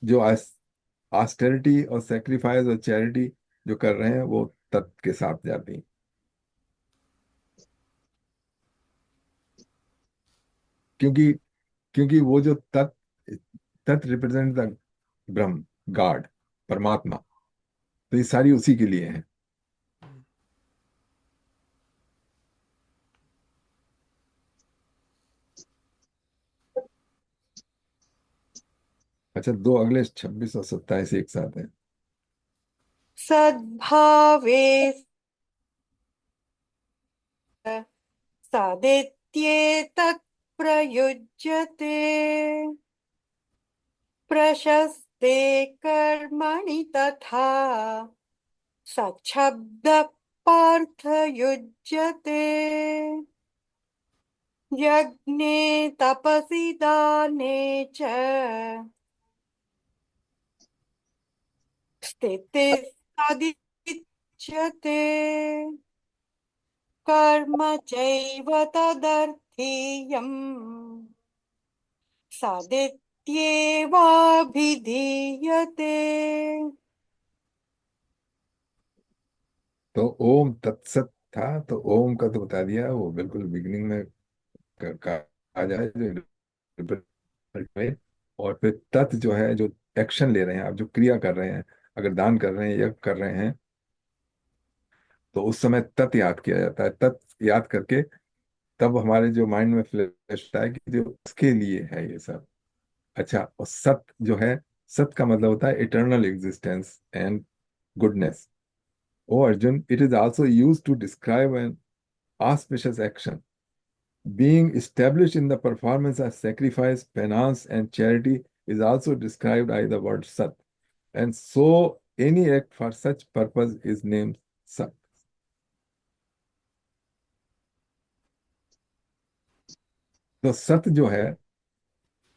जो आस्टेरिटी और सेक्रीफाइस और चैरिटी जो कर रहे हैं, वो तत् के साथ जाती हैं। क्योंकि क्योंकि वो जो तत् रिप्रेजेंट द ब्रह्म, गॉड, परमात्मा, तो ये सारी उसी के लिए है। अच्छा, दो अगले 26 और 27 एक साथ हैं। सद्भावे सदित्येतत् प्रयुज्यते प्रशस्ते कर्मणि तथा सच्छब्दः पार्थयुज्यते यज्ञे तपसि दाने च स्थितिः सदिच्यते कर्म चैव तदर्थीयम् सदित्येवाभिधीयते। तो ओम तत्सत था, तो ओम का तो बता दिया, वो बिल्कुल बिगिनिंग में कहा जाए जो में। और फिर तत् जो है, जो एक्शन ले रहे हैं आप, जो क्रिया कर रहे हैं, अगर दान कर रहे हैं, यज्ञ कर रहे हैं, तो उस समय तत् याद किया जाता है। तत् याद करके तब हमारे जो माइंड में फ्लैश होता है कि जो उसके लिए है ये सब। अच्छा, और सत जो है, सत का मतलब होता है eternal existence and goodness. O Arjun, it is also use to describe an auspicious action being established in the performance of sacrifice, penance, and charity is also described by the word sat. And so any act for such purpose is named sat. तो सत जो है,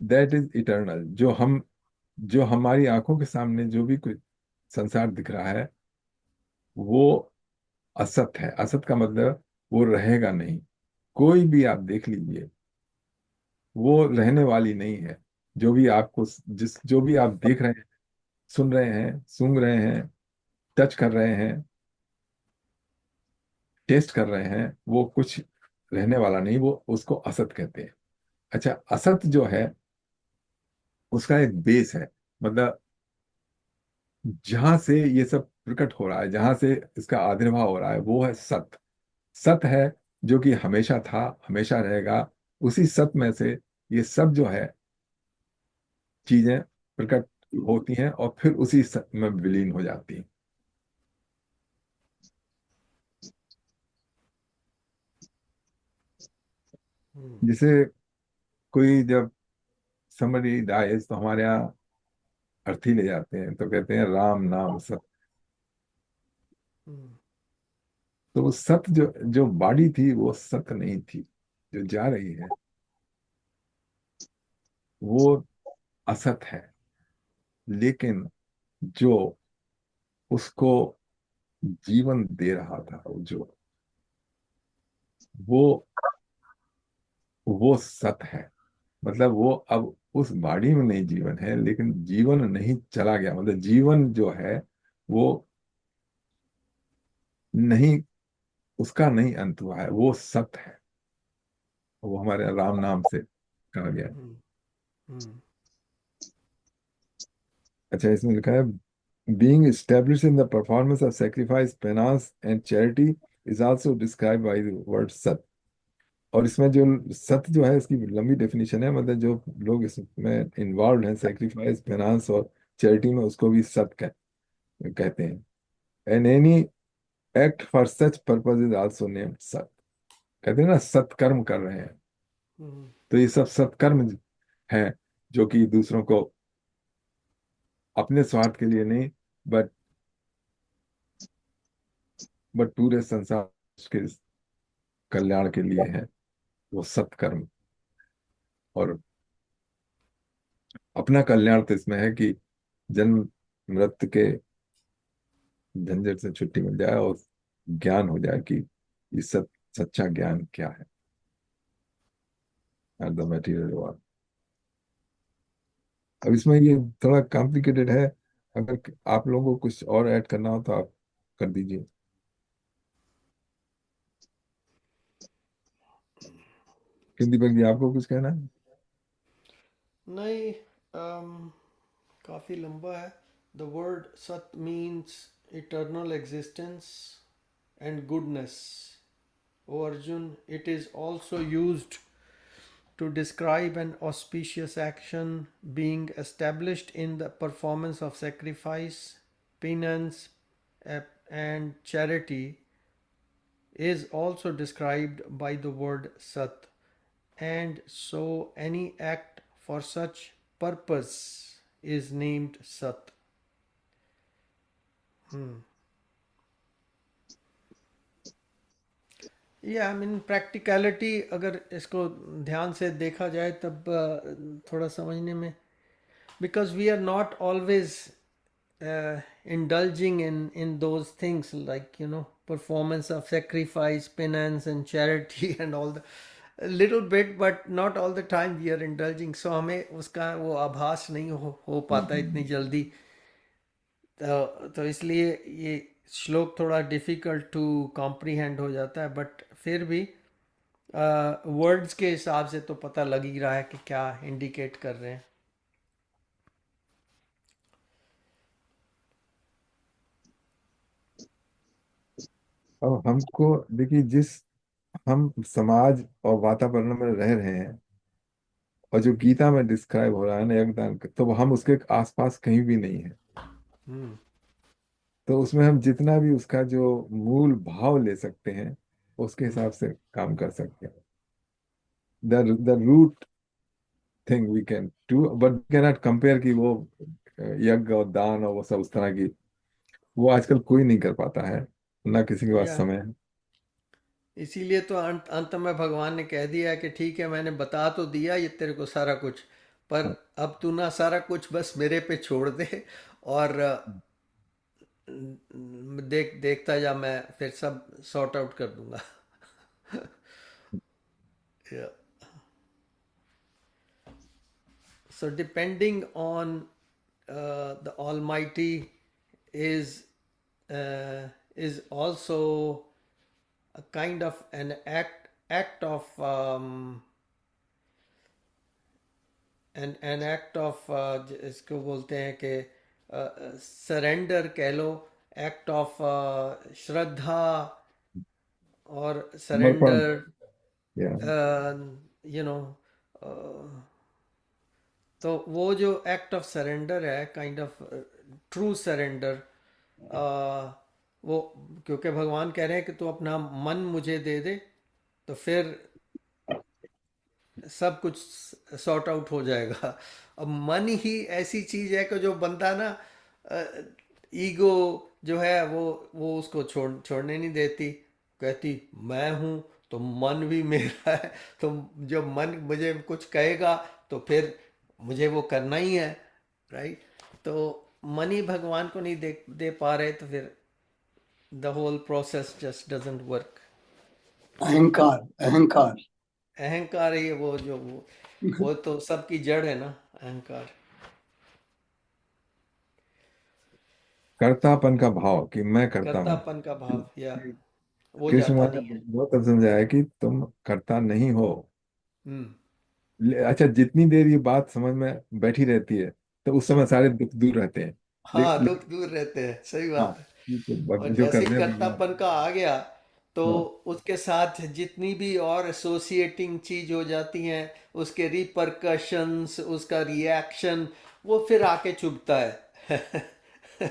that is eternal. जो हमारी आंखों के सामने जो भी कुछ संसार दिख रहा है, वो असत है। असत का मतलब वो रहेगा नहीं। कोई भी आप देख लीजिए, वो रहने वाली नहीं है। जो भी आपको, जो भी आप देख रहे हैं, सुन रहे हैं, सूंघ रहे हैं, टच कर रहे हैं, टेस्ट कर रहे हैं, वो कुछ रहने वाला नहीं। वो उसको असत कहते हैं। अच्छा, असत जो है उसका एक बेस है। मतलब जहां से ये सब प्रकट हो रहा है, जहां से इसका आविर्भाव हो रहा है, वो है सत। सत है जो कि हमेशा था, हमेशा रहेगा। उसी सत में से ये सब जो है चीजें प्रकट होती हैं और फिर उसी सत में विलीन हो जाती हैं। जैसे कोई जब somebody dies तो हमारे यहाँ अर्थी ले जाते हैं तो कहते हैं राम नाम सत। तो वो सत जो जो बॉडी थी वो सत नहीं थी। जो जा रही है वो असत है। लेकिन जो उसको जीवन दे रहा था, वो वो सत है। मतलब वो अब उस बॉडी में नहीं जीवन है, लेकिन जीवन नहीं चला गया। मतलब जीवन जो है वो नहीं, उसका नहीं अंत हुआ है, वो सत है। वो हमारे राम नाम से कहा गया है। अच्छा, इसमें लिखा है being established in the performance of sacrifice, penance and charity is also described by the word सत। और इसमें जो सत जो है, इसकी लंबी डेफिनेशन है। मतलब जो लोग इसमें इन्वॉल्व हैं, सेक्रीफाइस, पेनांस और चैरिटी में, उसको भी सत कहते हैं। And any act for such purpose is also named सत। कहते हैं ना, सत्कर्म कर रहे हैं। तो ये सब सत्कर्म हैं जो कि दूसरों को अपने स्वार्थ के लिए नहीं, बट पूरे संसार के कल्याण के लिए है। वो सत्कर्म। और अपना कल्याण तो इसमें है कि जन्म मृत्यु के झंझट से छुट्टी मिल जाए और ज्ञान हो जाए कि ये सच्चा ज्ञान क्या है, एट द मटेरियल वर्ल्ड। अब इसमें ये थोड़ा कॉम्प्लिकेटेड है। अगर आप लोगों को कुछ और ऐड करना हो तो आप कर दीजिए। क्यों दीपक जी, आपको कुछ कहना है? नहीं, काफ़ी लंबा है। द वर्ड सत means eternal existence and goodness. O Arjun, it is also used to describe an auspicious action being established in the performance of sacrifice, penance, and charity is also described by the word sat. And so any act for such purpose is named sat. या I mean practicality अगर इसको ध्यान से देखा जाए तब थोड़ा समझने में, because we are not always indulging in those things like performance of sacrifice, penance and charity and all the a little bit, but not all the time we are indulging, so हमें उसका वो आभास नहीं हो पाता इतनी जल्दी। तो इसलिए ये श्लोक थोड़ा डिफिकल्ट टू कॉम्प्रीहेंड हो जाता है, बट फिर भी वर्ड्स के हिसाब से तो पता लग ही रहा है कि क्या इंडिकेट कर रहे हैं। अब हमको देखिए, जिस हम समाज और वातावरण में रह रहे हैं, और जो गीता में डिस्क्राइब हो रहा है ना यज्ञदान, तो वो हम उसके आसपास कहीं भी नहीं है। हम्म। तो उसमें हम जितना भी उसका जो मूल भाव ले सकते हैं, उसके हम्म। हिसाब से काम कर सकते हैं। The root thing we can do, but can not compare कि वो यज्ञ और दान और वो सब उस तरह की, वो आजकल कोई नहीं कर पाता है, ना किसी के पास या समय है। इसीलिए तो अंत अंत में भगवान ने कह दिया कि ठीक है, मैंने बता तो दिया ये तेरे को सारा कुछ, पर हाँ, अब तू ना सारा कुछ बस मेरे पे छोड़ दे, और देखता जा, मैं फिर सब सॉर्ट आउट कर दूंगा। Yeah. So depending on the Almighty is is also a kind of an act of an act of इसको बोलते हैं कि सरेंडर कह लो, एक्ट ऑफ श्रद्धा और समर्पण। सरेंडर, या यू नो। तो वो जो एक्ट ऑफ सरेंडर है, काइंड ऑफ ट्रू सरेंडर, वो, क्योंकि भगवान कह रहे हैं कि तू अपना मन मुझे दे दे, तो फिर सब कुछ सॉर्ट आउट हो जाएगा। अब मन ही ऐसी चीज है कि जो बंदा ना, ईगो जो है वो उसको छोड़ने नहीं देती, कहती मैं हूं, तो मन भी मेरा है, तो जब मन मुझे कुछ कहेगा तो फिर मुझे वो करना ही है, राइट। तो मन ही भगवान को नहीं दे पा रहे, तो फिर the whole process just doesn't work. अहंकार, अहंकार। अहंकार ही है वो, जो वो तो सबकी जड़ है ना, अहंकार। कर्तापन का भाव कि मैं करता हूँ। कर्तापन का भाव, या वो कृष्ण जाता भगवान नहीं ने है। बहुत अब समझाया है कि तुम करता नहीं हो। हम्म। अच्छा, जितनी देर ये बात समझ में बैठी रहती है, तो उस समय सारे दुख दूर रहते हैं। हाँ, लेकिन दुख दूर रहते हैं, सही हाँ, बात है। ये तो और जो जैसे कर ही रहे हैं भगवान। कर्तापन का आ गया, तो हाँ, उसके साथ जितनी भी और एसोसिएटिंग चीज हो जाती हैं, उसके रिपरकशंस, उसका रिएक्शन, वो फिर आके चुभता है।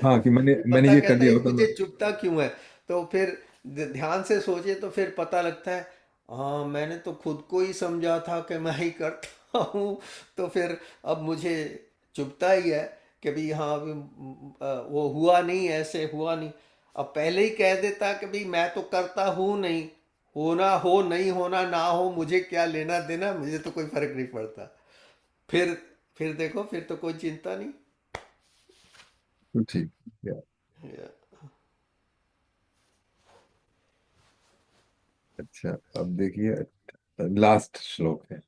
हाँ कि मैंने मैंने बंदा ये कर कहता दिया है होता मुझे ना। चुभता क्यों है, तो फिर ध्यान से सोचे तो फिर पता लगता है, हाँ मैंने तो खुद को ही समझा था कि मैं ही करता हूँ, तो फिर अब मुझे चुभता ही है कि भाई हाँ, अभी वो हुआ नहीं, ऐसे हुआ नहीं। अब पहले ही कह देता कि भाई मैं तो करता हूँ नहीं, होना हो नहीं होना ना हो, मुझे क्या लेना देना, मुझे तो कोई फर्क नहीं पड़ता। फिर फिर देखो, फिर तो कोई चिंता नहीं। तो ठीक। या, या, अच्छा, अब देखिए, लास्ट श्लोक है।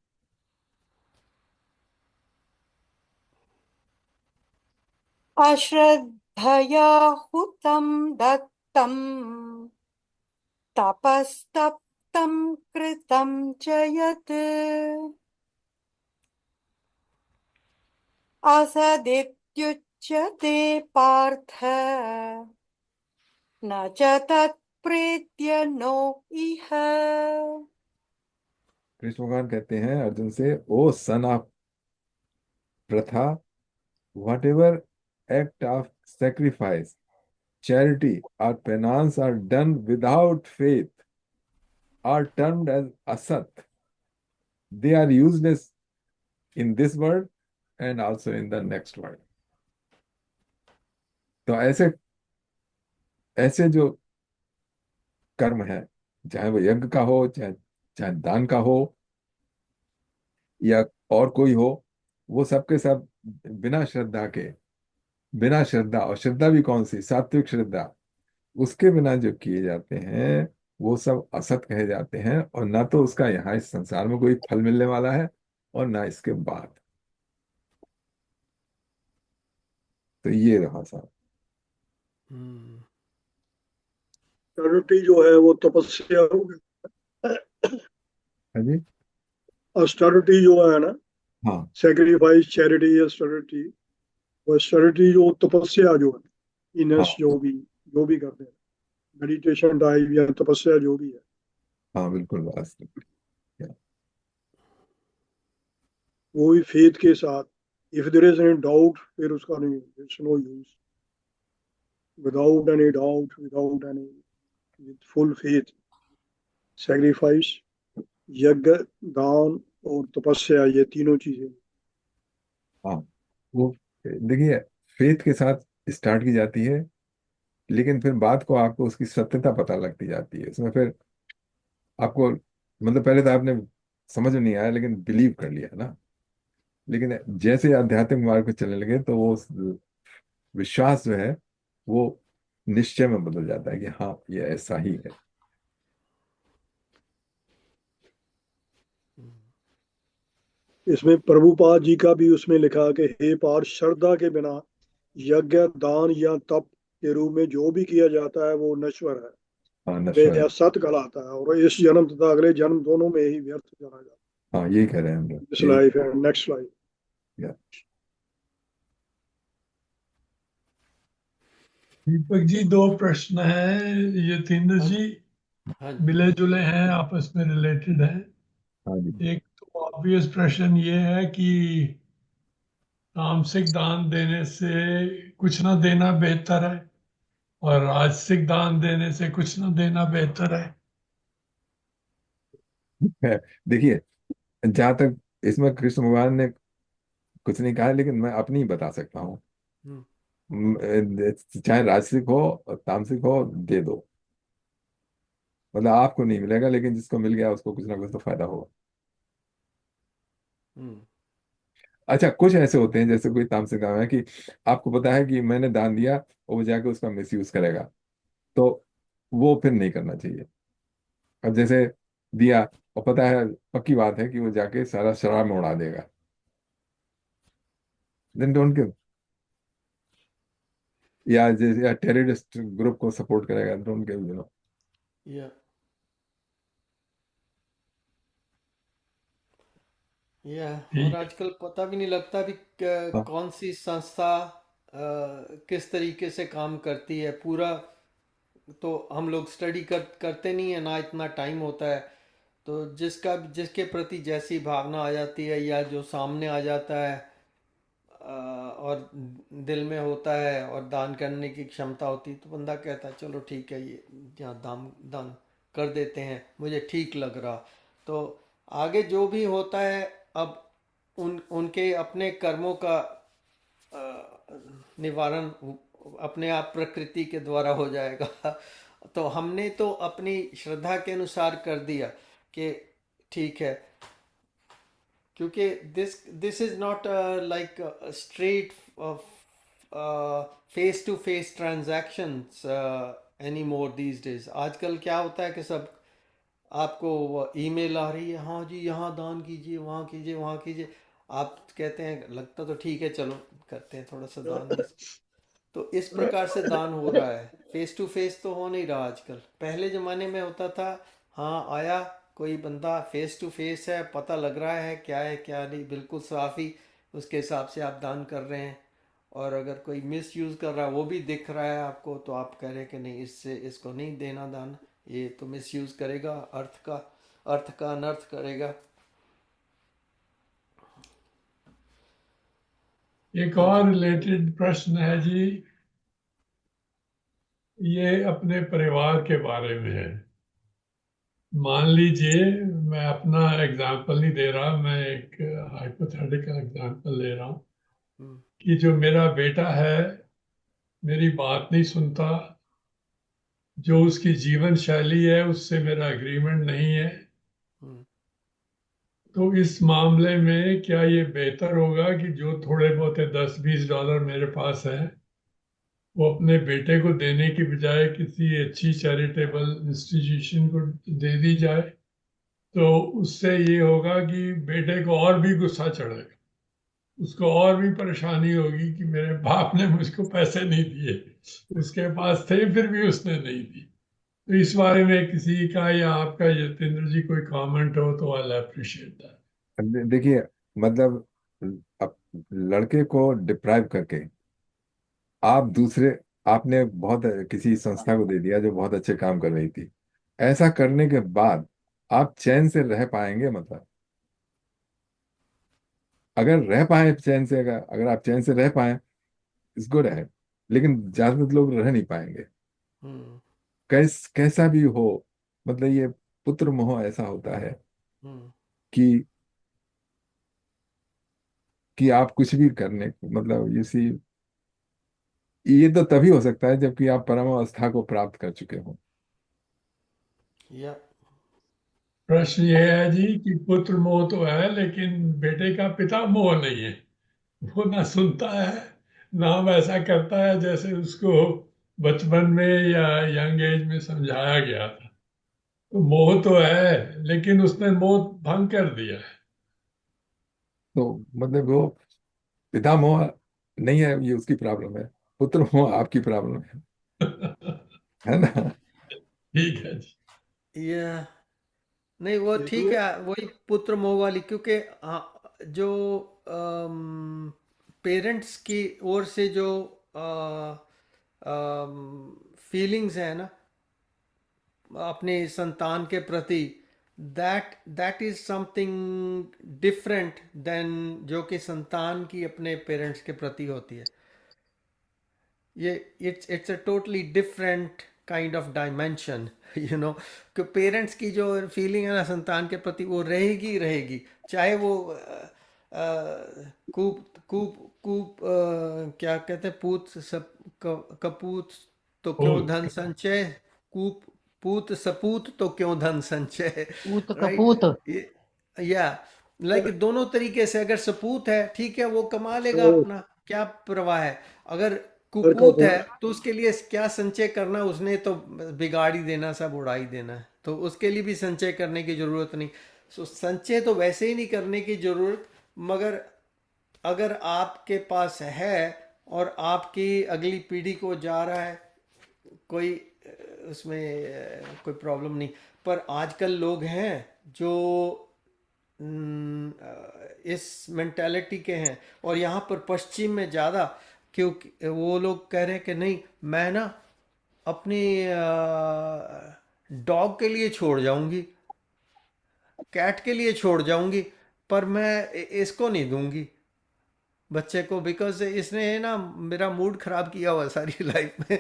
अश्रद्धया हुतं दत्तं तपस्तप्तं कृतं च यत् असदित्युच्यते पार्थ न च तत्प्रेत्य नो इह। कृष्ण भगवान कहते हैं अर्जुन से, ओ सन ऑफ प्रथा, what ever act of sacrifice, charity, or penance are done without faith are termed as asat. They are useless in this world and also in the next world. तो ऐसे ऐसे जो कर्म है, चाहे वो यज्ञ का हो, चाहे चाहे दान का हो, या और कोई हो, वो सबके सब बिना श्रद्धा के, बिना श्रद्धा, और श्रद्धा भी कौन सी, सात्विक श्रद्धा, उसके बिना जो किए जाते हैं, वो सब असत कहे जाते हैं, और ना तो उसका यहाँ इस संसार में कोई फल मिलने वाला है, और ना इसके बाद। तो ये रहा साहब। हम्म। ऑस्टेरिटी जो है वो तपस्या हो गई। हाँ जी। ऑस्टेरिटी जो है ना, हाँ, सेक्रीफाइस, चैरिटी, ऑस्टेरिटी, वो ऑस्टेरिटी जो तपस्या जो है, इनस हाँ, जो भी करते हैं। मेडिटेशन टाइप या तपस्या जो भी है, हाँ बिल्कुल वास्तव। वो भी फेथ के साथ। If there is any doubt, फिर उसका नहीं, it's no use. Without any doubt, without any, with full faith, sacrifice, यज्ञ, दान और तपस्या, ये तीनों चीजें। हाँ वो देखिए, फेथ के साथ स्टार्ट की जाती है, लेकिन फिर बाद को आपको उसकी सत्यता पता लगती जाती है उसमें। फिर आपको मतलब पहले तो आपने समझ में नहीं आया, लेकिन बिलीव कर लिया ना। लेकिन जैसे आध्यात्मिक मार्ग पे चलने लगे तो वो विश्वास जो है वो निश्चय में बदल जाता है कि हाँ ये ऐसा ही है। इसमें प्रभुपाद जी का भी उसमें लिखा कि हे पार्थ, श्रद्धा के बिना यज्ञ, दान या तप के रूप में जो भी किया जाता है वो नश्वर है, हाँ अवैध नश्वर है। या सत कहलाता है, और इस जन्म तथा अगले जन्म दोनों में ही व्यर्थ चला जाता हाँ यही कह रहे हैं हम लोग, है। इस यही। लाइफ है, नेक्स्ट लाइफ। या, दीपक जी, दो प्रश्न है यतीन्द्र हाँ जी, हाँ मिले जुले हैं, आपस में रिलेटेड हैं। हाँ जी। एक तो ऑब्वियस प्रश्न ये है कि तामसिक दान देने से कुछ ना देना बेहतर है, और राजसिक दान देने से कुछ ना देना बेहतर है। है, देखिए, जहां तक इसमें कृष्ण भगवान ने कुछ नहीं कहा, लेकिन मैं अपनी ही बता सकता हूँ। हम्म, चाहे राजसिक हो और तामसिक हो, दे दो। मतलब आपको नहीं मिलेगा, लेकिन जिसको मिल गया उसको कुछ ना कुछ तो फायदा होगा। हम्म, अच्छा, कुछ ऐसे होते हैं जैसे कोई तामसिक काम है कि आपको पता है कि मैंने दान दिया और वो जाके उसका मिस यूज करेगा, तो वो फिर नहीं करना चाहिए। अब जैसे दिया और पता है, पक्की बात है कि वो जाके सारा शराब में उड़ा देगा, देन डोंट गिव। या जैसे या टेररिस्ट ग्रुप को सपोर्ट करेगा, डोंट गिव। या या और ठीक। आजकल पता भी नहीं लगता भी हाँ कौन सी संस्था किस तरीके से काम करती है पूरा। तो हम लोग स्टडी करते नहीं है ना, इतना टाइम होता है। तो जिसके प्रति जैसी भावना आ जाती है या जो सामने आ जाता है और दिल में होता है और दान करने की क्षमता होती है, तो बंदा कहता है चलो ठीक है, ये यहाँ दान दान कर देते हैं, मुझे ठीक लग रहा। तो आगे जो भी होता है, अब उनके अपने कर्मों का निवारण अपने आप प्रकृति के द्वारा हो जाएगा। तो हमने तो अपनी श्रद्धा के अनुसार कर दिया कि ठीक है, क्योंकि this is not like straight face to face transactions any more these days. आजकल क्या होता है कि सब आपको ईमेल आ रही है, हाँ जी यहाँ दान कीजिए, वहाँ कीजिए, वहाँ कीजिए। आप कहते हैं लगता तो ठीक है, चलो करते हैं थोड़ा सा दान ही। तो इस प्रकार से दान हो रहा है, फेस टू फेस तो हो नहीं रहा आजकल। पहले ज़माने में होता था, हाँ आया कोई बंदा, फेस टू फेस है, पता लग रहा है क्या नहीं, बिल्कुल साफ ही उसके हिसाब से आप दान कर रहे हैं। और अगर कोई मिस यूज़ कर रहा है वो भी दिख रहा है आपको, तो आप कह रहे हैं कि नहीं, इससे इसको नहीं देना दान, ये तो मिस यूज़ करेगा, अर्थ का अनर्थ करेगा। एक हाँ और जी। रिलेटेड प्रश्न है जी, ये अपने परिवार के बारे में है। मान लीजिए, मैं अपना एग्जांपल नहीं दे रहा, मैं एक हाइपोथेटिकल एग्जांपल ले रहा हूँ, हम्म, कि जो मेरा बेटा है मेरी बात नहीं सुनता, जो उसकी जीवन शैली है उससे मेरा एग्रीमेंट नहीं है, हम्म, तो इस मामले में क्या ये बेहतर होगा कि जो थोड़े बहुत $10-20 मेरे पास है वो अपने बेटे को देने की बजाय किसी अच्छी चैरिटेबल इंस्टीट्यूशन को दे दी जाए? तो उससे ये होगा कि बेटे को और भी गुस्सा चढ़ेगा, उसको और भी परेशानी होगी कि मेरे बाप ने मुझको पैसे नहीं दिए, उसके पास थे फिर भी उसने नहीं दी। तो इस बारे में किसी का या आपका यतेंद्र जी कोई कमेंट हो तो आई अप्रिशिएट दैट। देखिए, मतलब अब लड़के को डिप्राइव करके आप दूसरे आपने बहुत किसी संस्था को दे दिया जो बहुत अच्छे काम कर रही थी, ऐसा करने के बाद आप चैन से रह पाएंगे? मतलब अगर रह पाए चैन से, अगर अगर आप चैन से रह पाए, इट्स गुड है। लेकिन ज्यादातर लोग रह नहीं पाएंगे, हम्म कैसा भी हो। मतलब ये पुत्र मोह ऐसा होता है हम्म कि आप कुछ भी करने, मतलब ये सी, ये तो तभी हो सकता है जबकि आप परम अवस्था को प्राप्त कर चुके हो। या प्रश्न ये है जी कि पुत्र मोह तो है लेकिन बेटे का पिता मोह नहीं है। वो ना सुनता है ना वैसा करता है जैसे उसको बचपन में या यंग एज में समझाया गया था। तो मोह तो है लेकिन उसने मोह भंग कर दिया है। तो मतलब वो पिता मोह नहीं है, ये उसकी प्रॉब्लम है। पुत्र मोह आपकी प्रॉब्लम है ना? ठीक है जी। या नहीं, वो ठीक देखिए, है, वही पुत्र मोह वाली, क्योंकि जो पेरेंट्स की ओर से जो फीलिंग्स है ना अपने संतान के प्रति, that is something different than जो कि संतान की अपने पेरेंट्स के प्रति होती है। ये it's a totally different kind of dimension you know, कि पेरेंट्स की जो फीलिंग है ना संतान के प्रति, वो रहेगी ही रहेगी, चाहे वो कूप कूप कूप क्या कहते हैं, पूत सब कपूत तो क्यों भूत। धन संचय, कूप पूत सपूत तो क्यों धन संचय पूत राइट। कपूत। या पर लाइक दोनों तरीके से, अगर सपूत है ठीक है, वो कमा लेगा तो अपना, क्या परवाह है। अगर सर का कुपूत है पॉइंट, तो उसके लिए क्या संचय करना, उसने तो बिगाड़ ही देना, सब उड़ा ही देना है, तो उसके लिए भी संचय करने की जरूरत नहीं। सो संचय तो वैसे ही नहीं करने की जरूरत, मगर अगर आपके पास है और आपकी अगली पीढ़ी को जा रहा है, कोई उसमें कोई प्रॉब्लम नहीं। पर आजकल लोग हैं जो इस मेंटालिटी के हैं, और यहाँ पर पश्चिम में ज़्यादा, क्योंकि वो लोग कह रहे हैं कि नहीं, मैं ना अपनी डॉग के लिए छोड़ जाऊंगी, कैट के लिए छोड़ जाऊंगी, पर मैं इसको नहीं दूंगी बच्चे को, बिकॉज इसने ना मेरा मूड खराब किया हुआ है सारी लाइफ में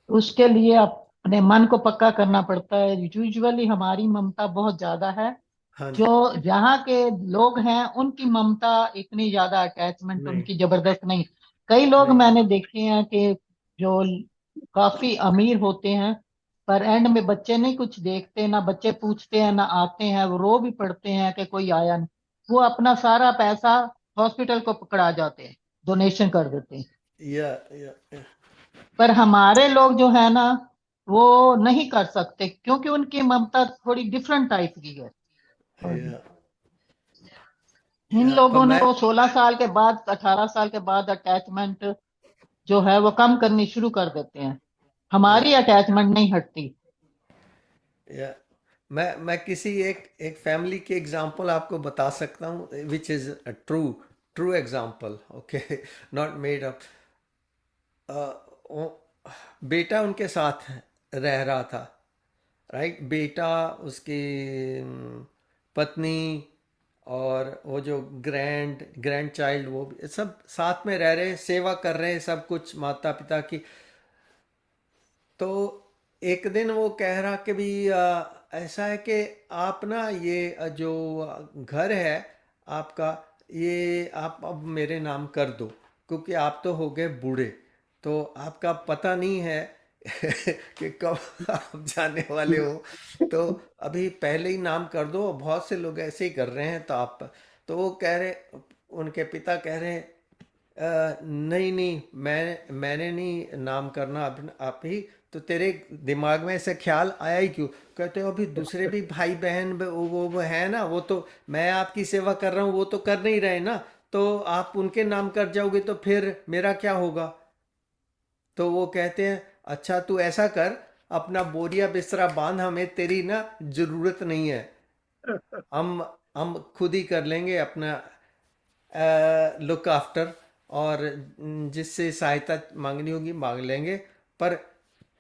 उसके लिए अपने मन को पक्का करना पड़ता है। यूजुअली हमारी ममता बहुत ज्यादा है। हाँ जो जी। यहाँ के लोग हैं उनकी ममता इतनी ज्यादा, अटैचमेंट नहीं उनकी जबरदस्त नहीं। कई लोग नहीं मैंने देखे हैं कि जो काफी अमीर होते हैं, पर एंड में बच्चे नहीं कुछ देखते, ना बच्चे पूछते हैं ना आते हैं, वो रो भी पड़ते हैं कि कोई आया नहीं। वो अपना सारा पैसा हॉस्पिटल को पकड़ा जाते हैं, डोनेशन कर देते हैं। या पर हमारे लोग जो है ना, वो नहीं कर सकते क्योंकि उनकी ममता थोड़ी डिफरेंट टाइप की है। या इन पर लोगों ने मैं वो 16 साल के बाद, 18 साल के बाद अटैचमेंट जो है वो कम करनी शुरू कर देते हैं। या हमारी अटैचमेंट नहीं हटती। या मैं किसी एक एक फैमिली के एग्जांपल आपको बता सकता हूँ, which is a true true example, okay, not made up. बेटा उनके साथ रह रहा था, राइट, बेटा, उसकी पत्नी, और वो जो ग्रैंड ग्रैंड चाइल्ड, वो भी सब साथ में रह रहे, सेवा कर रहे हैं सब कुछ माता पिता की। तो एक दिन वो कह रहा कि भी ऐसा है कि आप ना ये जो घर है आपका, ये आप अब मेरे नाम कर दो, क्योंकि आप तो हो गए बूढ़े, तो आपका पता नहीं है कि कब आप जाने वाले हो, तो अभी पहले ही नाम कर दो, बहुत से लोग ऐसे ही कर रहे हैं, तो आप, तो वो कह रहे, उनके पिता कह रहे हैं, नहीं नहीं, मैंने नहीं नाम करना, आप ही, तो तेरे दिमाग में ऐसा ख्याल आया ही क्यों? कहते हो अभी दूसरे भी भाई बहन वो है ना, वो तो मैं आपकी सेवा कर रहा हूँ, वो तो कर नहीं रहे ना, तो आप उनके नाम कर जाओगे तो फिर मेरा क्या होगा? तो वो कहते हैं, अच्छा तू ऐसा कर, अपना बोरिया बिस्तरा बांध, हमें तेरी ना जरूरत नहीं है, हम हम खुद ही कर लेंगे अपना लुक आफ्टर, और जिससे सहायता मांगनी होगी मांग लेंगे, पर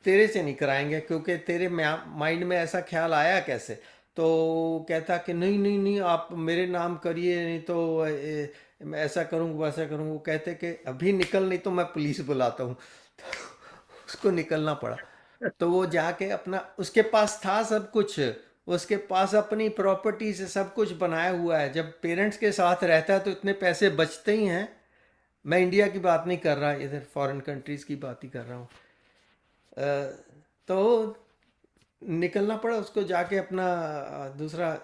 तेरे से नहीं कराएंगे, क्योंकि तेरे माइंड में ऐसा ख्याल आया कैसे? तो कहता कि नहीं नहीं नहीं, आप मेरे नाम करिए, नहीं तो मैं ऐसा करूँगा वैसा करूँगा। वो कहते कि अभी निकल, नहीं तो मैं पुलिस बुलाता हूँ। तो उसको निकलना पड़ा। तो वो जाके अपना, उसके पास था सब कुछ, उसके पास अपनी प्रॉपर्टी से सब कुछ बनाया हुआ है। जब पेरेंट्स के साथ रहता है तो इतने पैसे बचते ही हैं। मैं इंडिया की बात नहीं कर रहा, इधर फॉरेन कंट्रीज की बात ही कर रहा हूँ। तो निकलना पड़ा उसको, जाके अपना दूसरा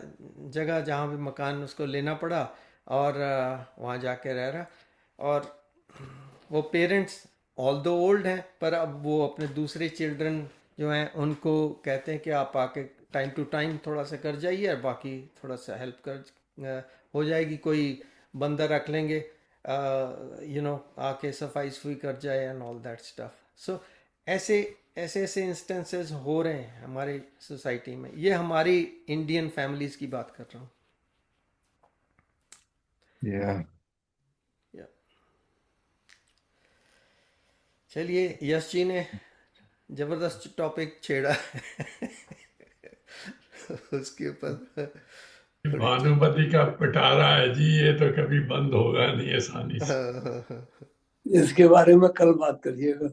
जगह जहाँ भी मकान उसको लेना पड़ा, और वहाँ जाके रह रहा। और वो पेरेंट्स ऑल दो ओल्ड हैं, पर अब वो अपने दूसरे चिल्ड्रन जो हैं उनको कहते हैं कि आप आके टाइम टू टाइम थोड़ा सा कर जाइए, और बाकी थोड़ा सा हेल्प कर हो जाएगी, कोई बंदा रख लेंगे, आके सफाई सफाई कर जाए एंड ऑल दैट स्टफ। सो ऐसे ऐसे ऐसे इंस्टेंसेस हो रहे हैं हमारी सोसाइटी में। ये हमारी इंडियन फैमिलीज की बात कर रहा हूँ। या या। चलिए, यश जी ने जबरदस्त टॉपिक छेड़ा है। उसके ऊपर थोड़ी चर्चा। भानुमति का पिटारा है जी, ये तो कभी बंद होगा नहीं आसानी से। इसके बारे में कल बात करिएगा।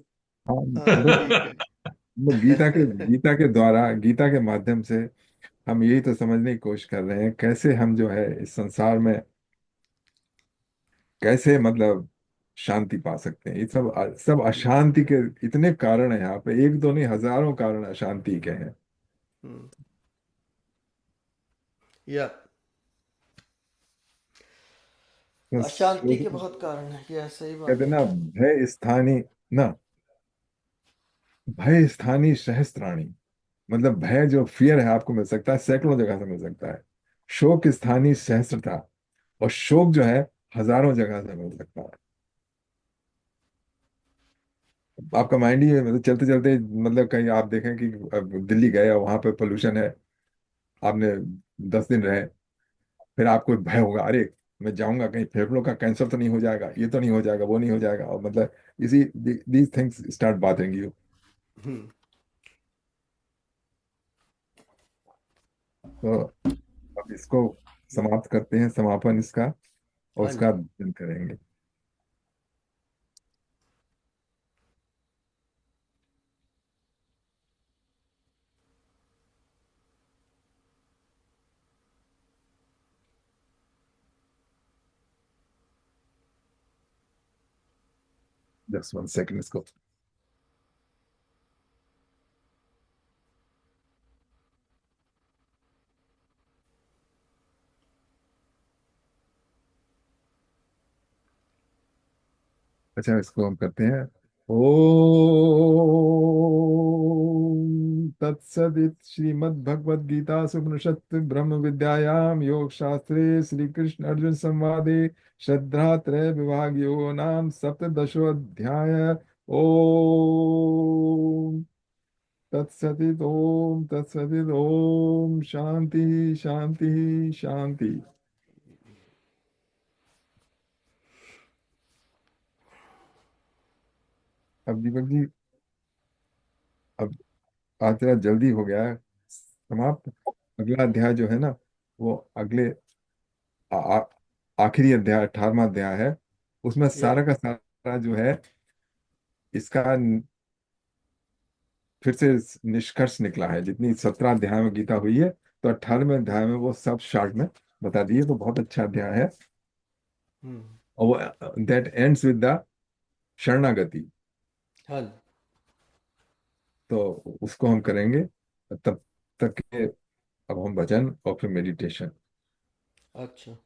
हाँ, हाँ, लोग ठीक है। लोग गीता के द्वारा, गीता के माध्यम से हम यही तो समझने की कोशिश कर रहे हैं, कैसे हम जो है इस संसार में कैसे मतलब शांति पा सकते हैं। ये सब सब अशांति के इतने कारण हैं यहाँ पे, एक दो नहीं हजारों कारण अशांति के हैं। हम्म, या तो अशांति के बहुत कारण है, यह सही कहते बात हैं है। ना, भय स्थानी ना, भय स्थानी सहस्त्राणी। मतलब भय जो फियर है आपको मिल सकता है सैकड़ों जगह से मिल सकता है। शोक स्थानी सहस्त्रता, और शोक जो है हजारों जगह से मिल सकता है। आपका माइंड ही मतलब चलते चलते, मतलब कहीं आप देखें कि अब दिल्ली गए और वहां पे पोल्यूशन है, आपने 10 दिन रहे, फिर आपको भय होगा, अरे मैं जाऊंगा कहीं फेफड़ों का कैंसर तो नहीं हो जाएगा, ये तो नहीं हो जाएगा, वो नहीं हो जाएगा, और मतलब इसी दीज थिंग्स स्टार्ट बादरिंग यू। हम्म, तो अब इसको समाप्त करते हैं, समापन इसका, और हाँ उसका जी। अध्ययन करेंगे। जस्ट 1 सेकंड इसको। अच्छा, इसको हम करते हैं। ओम तत्सदित श्रीमद्भगवद गीता उपनिषत् ब्रह्म विद्यायाम योग शास्त्रे श्री कृष्ण अर्जुन संवादे श्रद्धा त्रय विभाग योगो नाम सप्तदशोऽध्याय। ओम तत्सदित, ओम तत्सदित, ओम शांति शांति शांति। अब दीपक जी, अब आज तेरा जल्दी हो गया है समाप्त। अगला अध्याय जो है ना, वो अगले आ, आ, आखिरी अध्याय 18वां अध्याय है। उसमें या सारा का सारा जो है इसका फिर से निष्कर्ष निकला है। जितनी 17 अध्याय में गीता हुई है, तो 18वें अध्याय में वो सब शॉर्ट में बता दिए। तो बहुत अच्छा अध्याय है। हम्म, और वो दैट एंड्स विद द शरणागति। हाँ जी। तो उसको हम करेंगे तब तक के। अब हम भजन और फिर मेडिटेशन। अच्छा,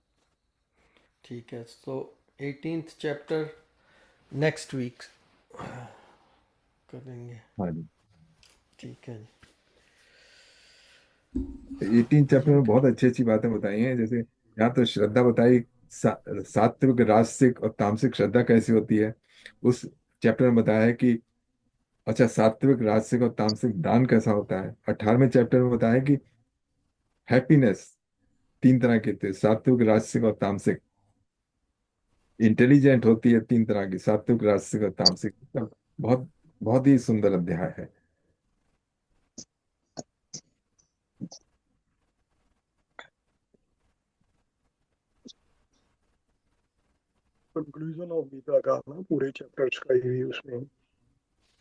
ठीक है। तो 18th चैप्टर नेक्स्ट वीक करेंगे। हाँ जी। ठीक है जी। 18 चैप्टर में ठीक है। बहुत अच्छी अच्छी बातें बताई हैं। जैसे यहाँ तो श्रद्धा बताई, सात्विक राजसिक और तामसिक श्रद्धा कैसी होती है। उस चैप्टर में बताया है कि अच्छा, सात्विक राजसिक और तामसिक दान कैसा होता है। 18वें चैप्टर में बताया है कि हैप्पीनेस 3 तरह के थे, सात्विक राजसिक और तामसिक। इंटेलिजेंट होती है 3 तरह की, सात्विक, राजसिक और तामसिक। मतलब बहुत बहुत ही सुंदर अध्याय है। कंक्लूजन ऑफ गीता का ना, पूरे चैप्टर्स का ही उसमें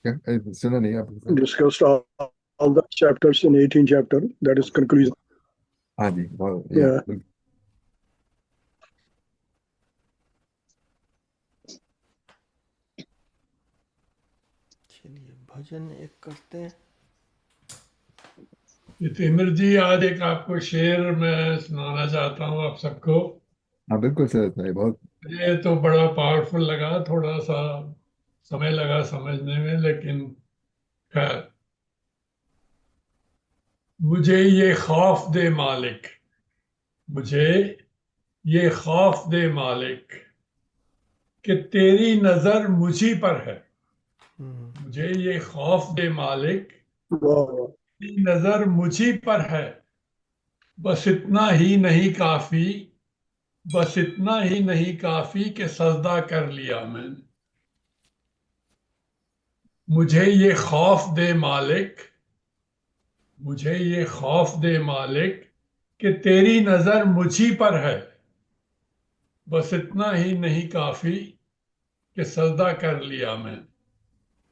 सुना नहीं आपको? Discussed all the chapters in 18 chapter, that is conclusion. हाँ जी, बहुत या Yeah. चलिए भजन एक करते हैं। जितेंद्र जी, आज एक आपको शेर मैं सुनाना चाहता हूँ आप सबको। हाँ बिल्कुल सर, भाई बहुत। ये तो बड़ा पावरफुल लगा, थोड़ा सा समय लगा समझने में, लेकिन खैर। मुझे ये खौफ दे मालिक, मुझे ये खौफ दे मालिक कि तेरी नजर मुझी पर है। हम्म, मुझे ये खौफ दे मालिक, Wow. तेरी नजर मुझी पर है। बस इतना ही नहीं काफी, बस इतना ही नहीं काफी कि सजदा कर लिया मैंने। मुझे ये खौफ दे मालिक, मुझे ये खौफ दे मालिक कि तेरी नजर मुझी पर है। बस इतना ही नहीं काफी कि सजदा कर लिया मैंने।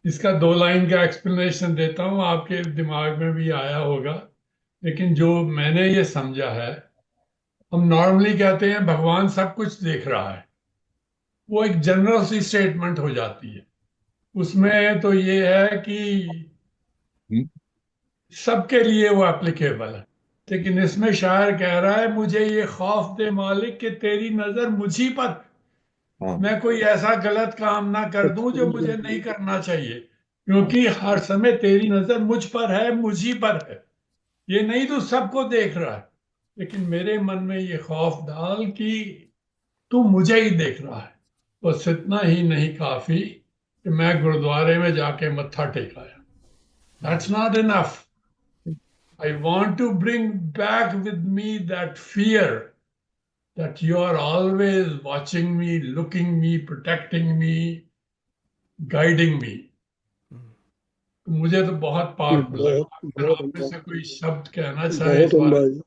इसका 2 लाइन का एक्सप्लेनेशन देता हूं, आपके दिमाग में भी आया होगा, लेकिन जो मैंने ये समझा है, हम नॉर्मली कहते हैं भगवान सब कुछ देख रहा है। वो एक जनरल सी स्टेटमेंट हो जाती है। उसमें तो ये है कि हम्म, सबके लिए वो एप्लीकेबल है, लेकिन इसमें शायर कह रहा है मुझे ये खौफ दे मालिक कि तेरी नजर मुझी पर, हाँ मैं कोई ऐसा गलत काम ना कर दूं जो मुझे नहीं करना चाहिए, क्योंकि हर समय तेरी नजर मुझ पर है, मुझी पर है। ये नहीं तो सबको देख रहा है, लेकिन मेरे मन में ये खौफ डाल कि तू मुझे ही देख रहा है। बस इतना ही नहीं काफी कि मैं गुरुद्वारे में जाके मत्था टेकाया। That's not enough. I want to bring back with me that fear that you are always watching me, looking me, protecting me, guiding me. तो मुझे तो बहुत पावरफुल बहुत लगा। अगर बहुत आप में उम्दा, से कोई शब्द कहना चाहे इस बहुत बारे उम्दा में। है।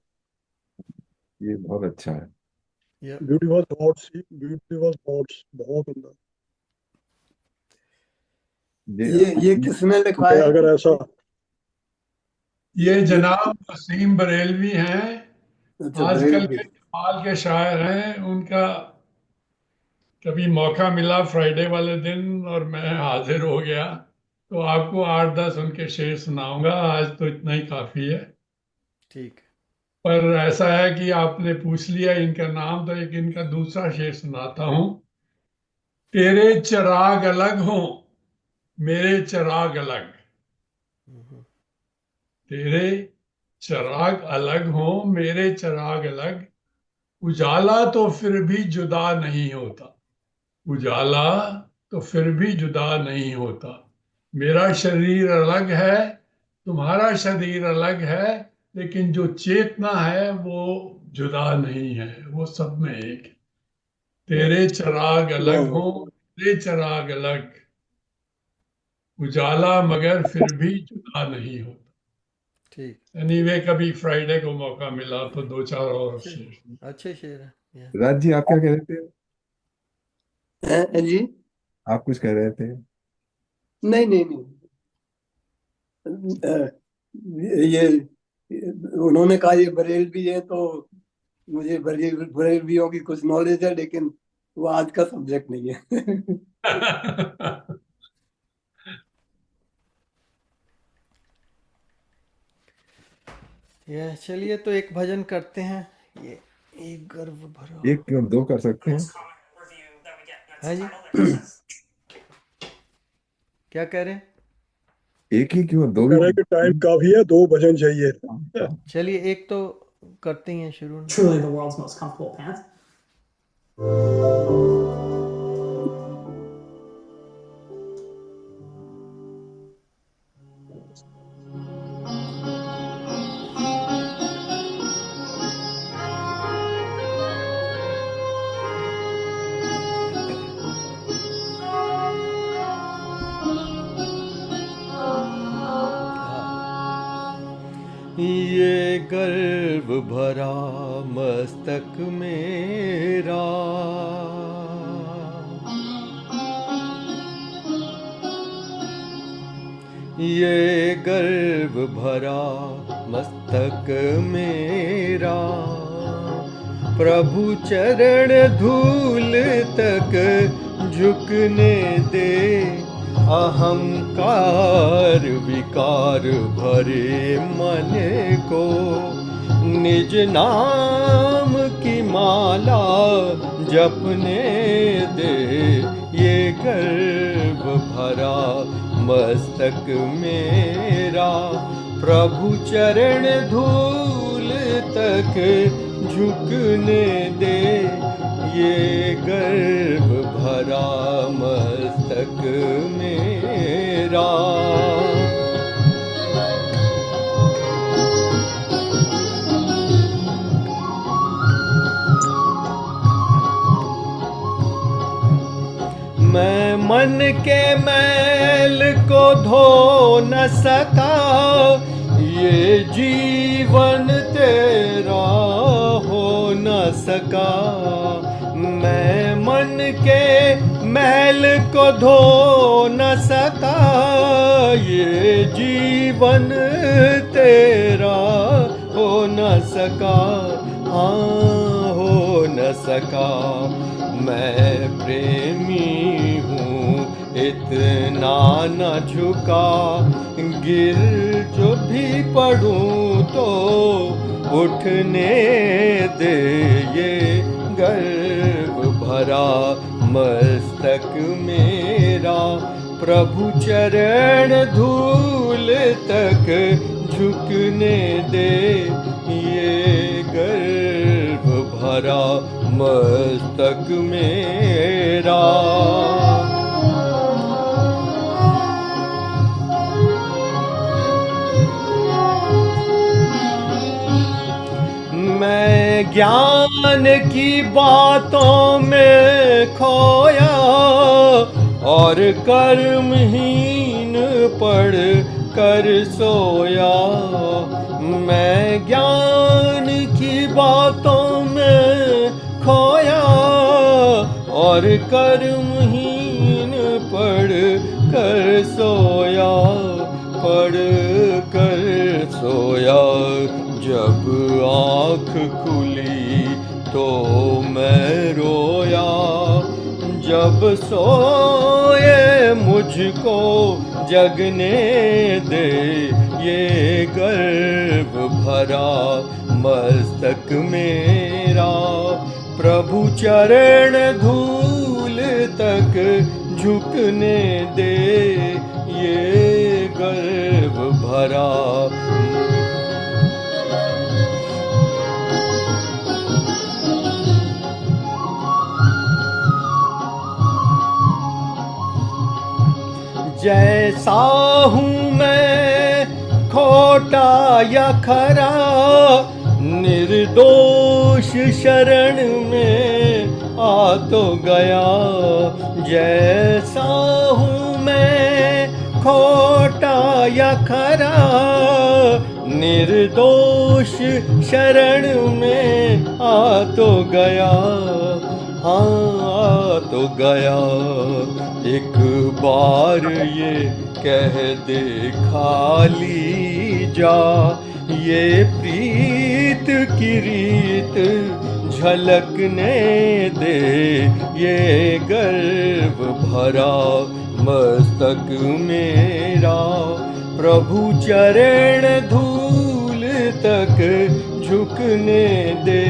ये बहुत अच्छा है। या ब्यूटीफुल थॉट्स, ब्यूटीफुल थॉट्स, बहुत उम्दा। ये किसने लिखा है? अगर ऐसा ये ये जनाब वसीम बरेलवी हैं, अच्छा, आजकल बरेलवी। के कमाल के शायर हैं। उनका कभी मौका मिला फ्राइडे वाले दिन और मैं हाजिर हो गया, तो आपको 8-10 उनके शेर सुनाऊंगा। आज तो इतना ही काफी है। ठीक है। पर ऐसा है कि आपने पूछ लिया इनका नाम, तो एक इनका दूसरा शेर सुनाता हूं। तेरे चिराग अलग हों, मेरे चिराग अलग, हम्म, तेरे चिराग अलग हों, मेरे चिराग अलग, उजाला तो फिर भी जुदा नहीं होता, उजाला तो फिर भी जुदा नहीं होता। मेरा शरीर अलग है, तुम्हारा शरीर अलग है, लेकिन जो चेतना है वो जुदा नहीं है, वो सब में एक है। तेरे चिराग अलग वाह, हो, तेरे चिराग अलग, उजाला मगर फिर भी जुदा नहीं होता। ठीक। एनीवे, कभी फ्राइडे को मौका मिला तो 2-4 और अच्छे शेर। अच्छे शेर है। या राज जी, आप क्या कह रहे थे? जी, आप कुछ कह रहे थे? नहीं नहीं नहीं। ये उन्होंने कहा ये बरेलवी है, तो मुझे बरेलवियों की कुछ नॉलेज है, लेकिन वो आज का सब्जेक्ट नहीं है। चलिए तो एक भजन करते हैं। ये एक गर्व भरा एक क्यों दो कर सकते हैं? है जी। क्या कह रहे हैं? एक ही क्यों, दो कह भी? रहे हैं कि टाइम काफी है, 2 भजन चाहिए। हाँ, चलिए एक तो करते ही हैं शुरू में। Truly the world's most comfortable pants. गर्व भरा मस्तक मेरा। ये गर्व भरा मस्तक मेरा, प्रभु चरण धूल तक झुकने दे। अहंकार विकार भरे मन को निज नाम की माला जपने दे। ये गर्व भरा मस्तक मेरा, प्रभु चरण धूल तक झुकने दे। ये गर्व भरा मस्तक मेरा। मैं मन के मैल को धो न सका, ये जीवन तेरा हो न सका। मैं मन के मैल को धो न सका, ये जीवन तेरा हो न सका। हाँ हो न सका। मैं प्रेमी हूँ इतना न झुका, गिर जो भी पड़ूं तो उठने दे। ये गर्व भरा मस्तक मेरा, प्रभु चरण धूल तक झुकने दे। ये गर्व भरा मस्तक मेरा। मैं ज्ञान की बातों में खोया और कर्महीन पढ़ कर सोया। मैं ज्ञान की बातों में खोया और कर्महीन पढ़ कर सोया। पढ़ कर सोया। जब आँख खुली तो मैं रोया, जब सोए मुझको जगने दे। ये गर्व भरा मस्तक मेरा, प्रभु चरण धूल तक झुकने दे। ये गर्व भरा जैसा हूँ मैं खोटा या खरा, निर्दोष शरण में आ तो गया। जैसा हूँ मैं खोटा या खरा, निर्दोष शरण में आ तो गया। हाँ तो गया। एक बार ये कह दे खाली जा, ये प्रीत की रीत झलकने दे। ये गर्व भरा मस्तक मेरा, प्रभु चरण धूल तक झुकने दे।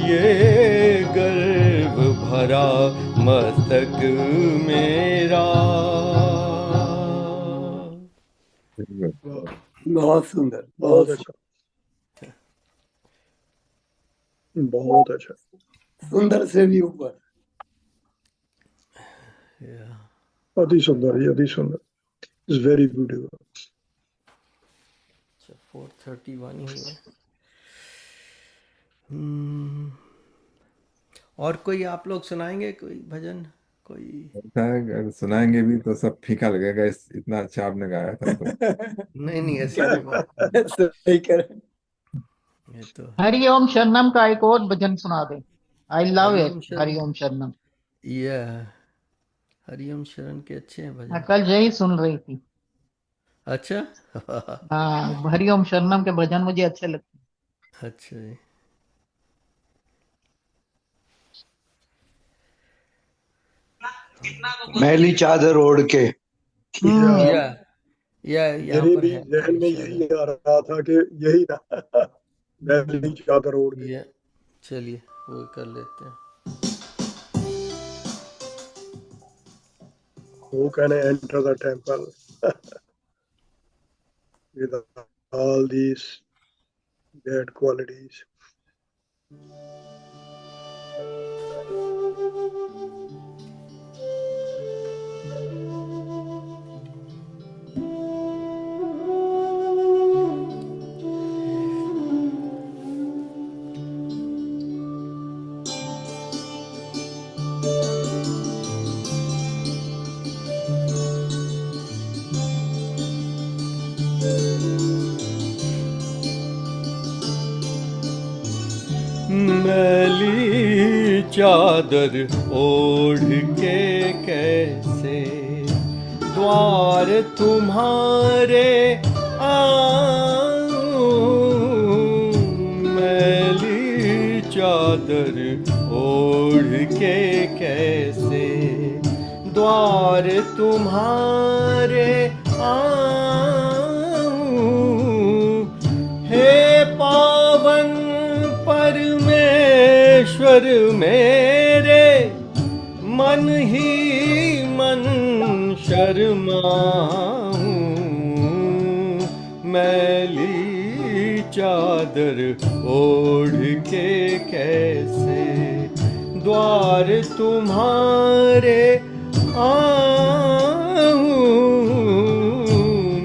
ये गर्व भरा मस्तक मेरा। बहुत सुंदर, बहुत अच्छा, बहुत अच्छा। सुंदर से भी ऊपर। अति सुंदर, ये अति सुंदर। It's very beautiful. 431 ही है। और कोई आप लोग सुनाएंगे कोई भजन? कोई अगर सुनाएंगे भी तो सब फीका लगेगा। इतना अच्छा आपने गाया था तो। नहीं नहीं, ऐसी कोई बात सही कह रहे हैं। ये तो हरिओम शरणम का एक और भजन सुना दे। आई लव हरिओम इट शरण, हरिओम शरणम। ये हरिओम शरण के अच्छे हैं मैं भजन। कल यही सुन रही थी। अच्छा। हाँ, हरिओम शरणम के भजन मुझे अच्छे लगते अच्छा जी। मैली चादर ओढ़ के। हैं। या यहाँ मेरे पर भी है जहन में शायद। यही आ रहा था कि यही ना मैली चादर ओढ़ के। ये चलिए वो कर लेते हैं। Who can enter the temple with all these bad qualities? मैली चादर ओढ़ के कैसे द्वार तुम्हारे आऊं, मैली चादर ओढ़ के कैसे द्वार तुम्हारे आऊं, हे पावन परमेश्वर मेरे मन ही मन शर्माऊं, मैली चादर ओढ़ के कैसे द्वार तुम्हारे आऊं,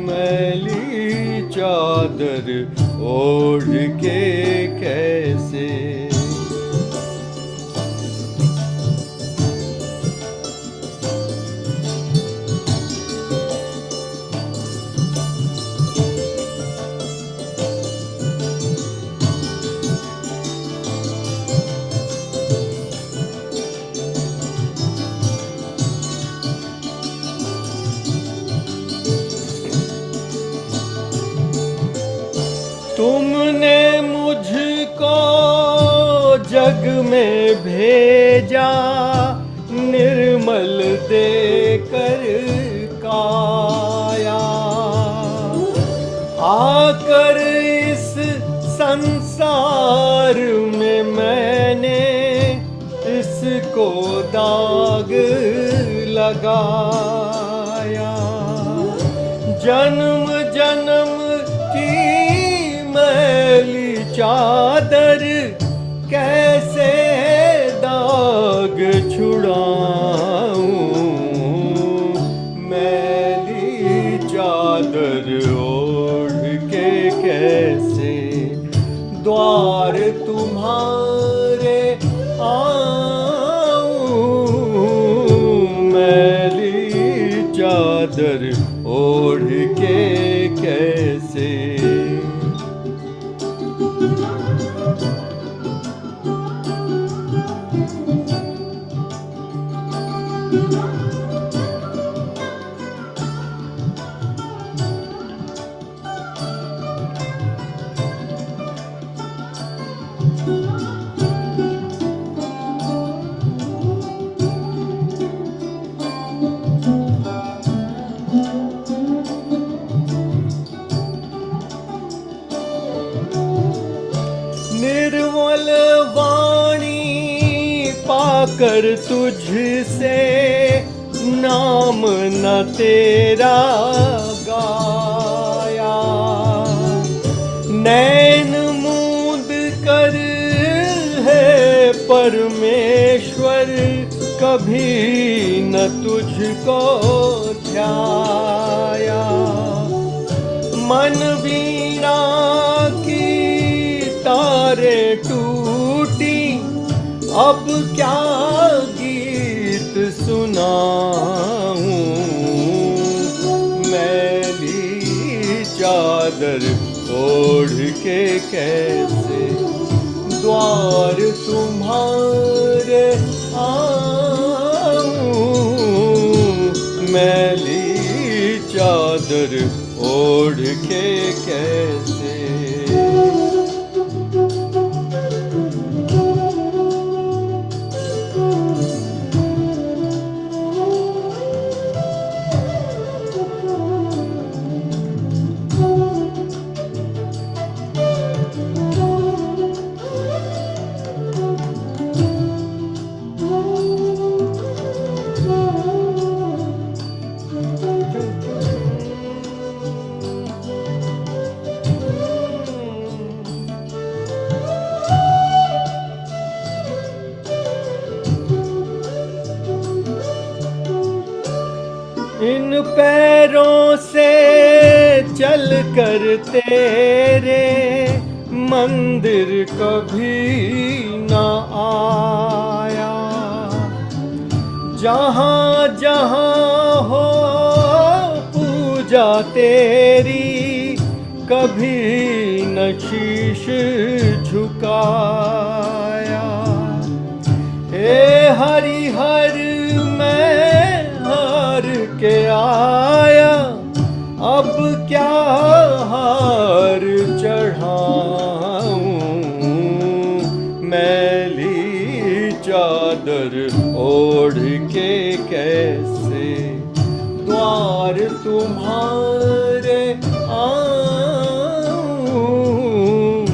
मैली चादर ओढ़ के कैसे। तुमने मुझको जग में भेजा निर्मल देकर काया, आकर इस संसार में मैंने इसको दाग लगाया, जन्म जन्म की मैली चादर कैसे दाग छुड़ाऊं, मैली चादर ओढ़ के कैसे द्वार तुम्हारे आऊं, मैली चादर ओढ़ के कैसे। निर्मल वाणी पाकर तुझसे नाम न तेरा गाया, नैन मूंद कर है परमेश्वर कभी न तुझको ध्याया, मन वीणा की तारे टूटी अब क्या गीत सुनाऊं, मैली चादर ओढ़ के कैसे द्वार तुम्हारे आऊं, मैली चादर ओढ़ के कैसे। इन पैरों से चल कर तेरे मंदिर कभी न आया, जहाँ जहाँ हो पूजा तेरी कभी न शीश झुकाया। ए हरि हर मैं हार के आया, अब क्या हार चढ़ाऊं, मैली चादर ओढ़ के कैसे द्वार तुम्हारे आऊं।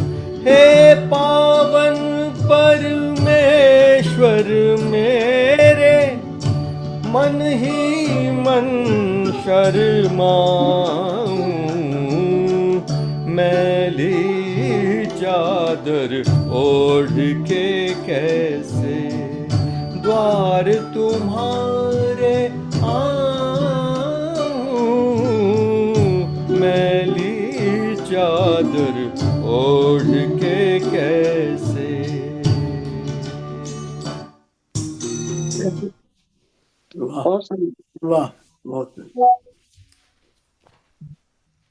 हे पावन परमेश्वर मेरे, मन ही मन शर्माऊं, मैली चादर ओढ़ के कैसे द्वार तुम्हारे आऊं, मैली चादर ओढ़ के कैसे। वाह वाह, बहुत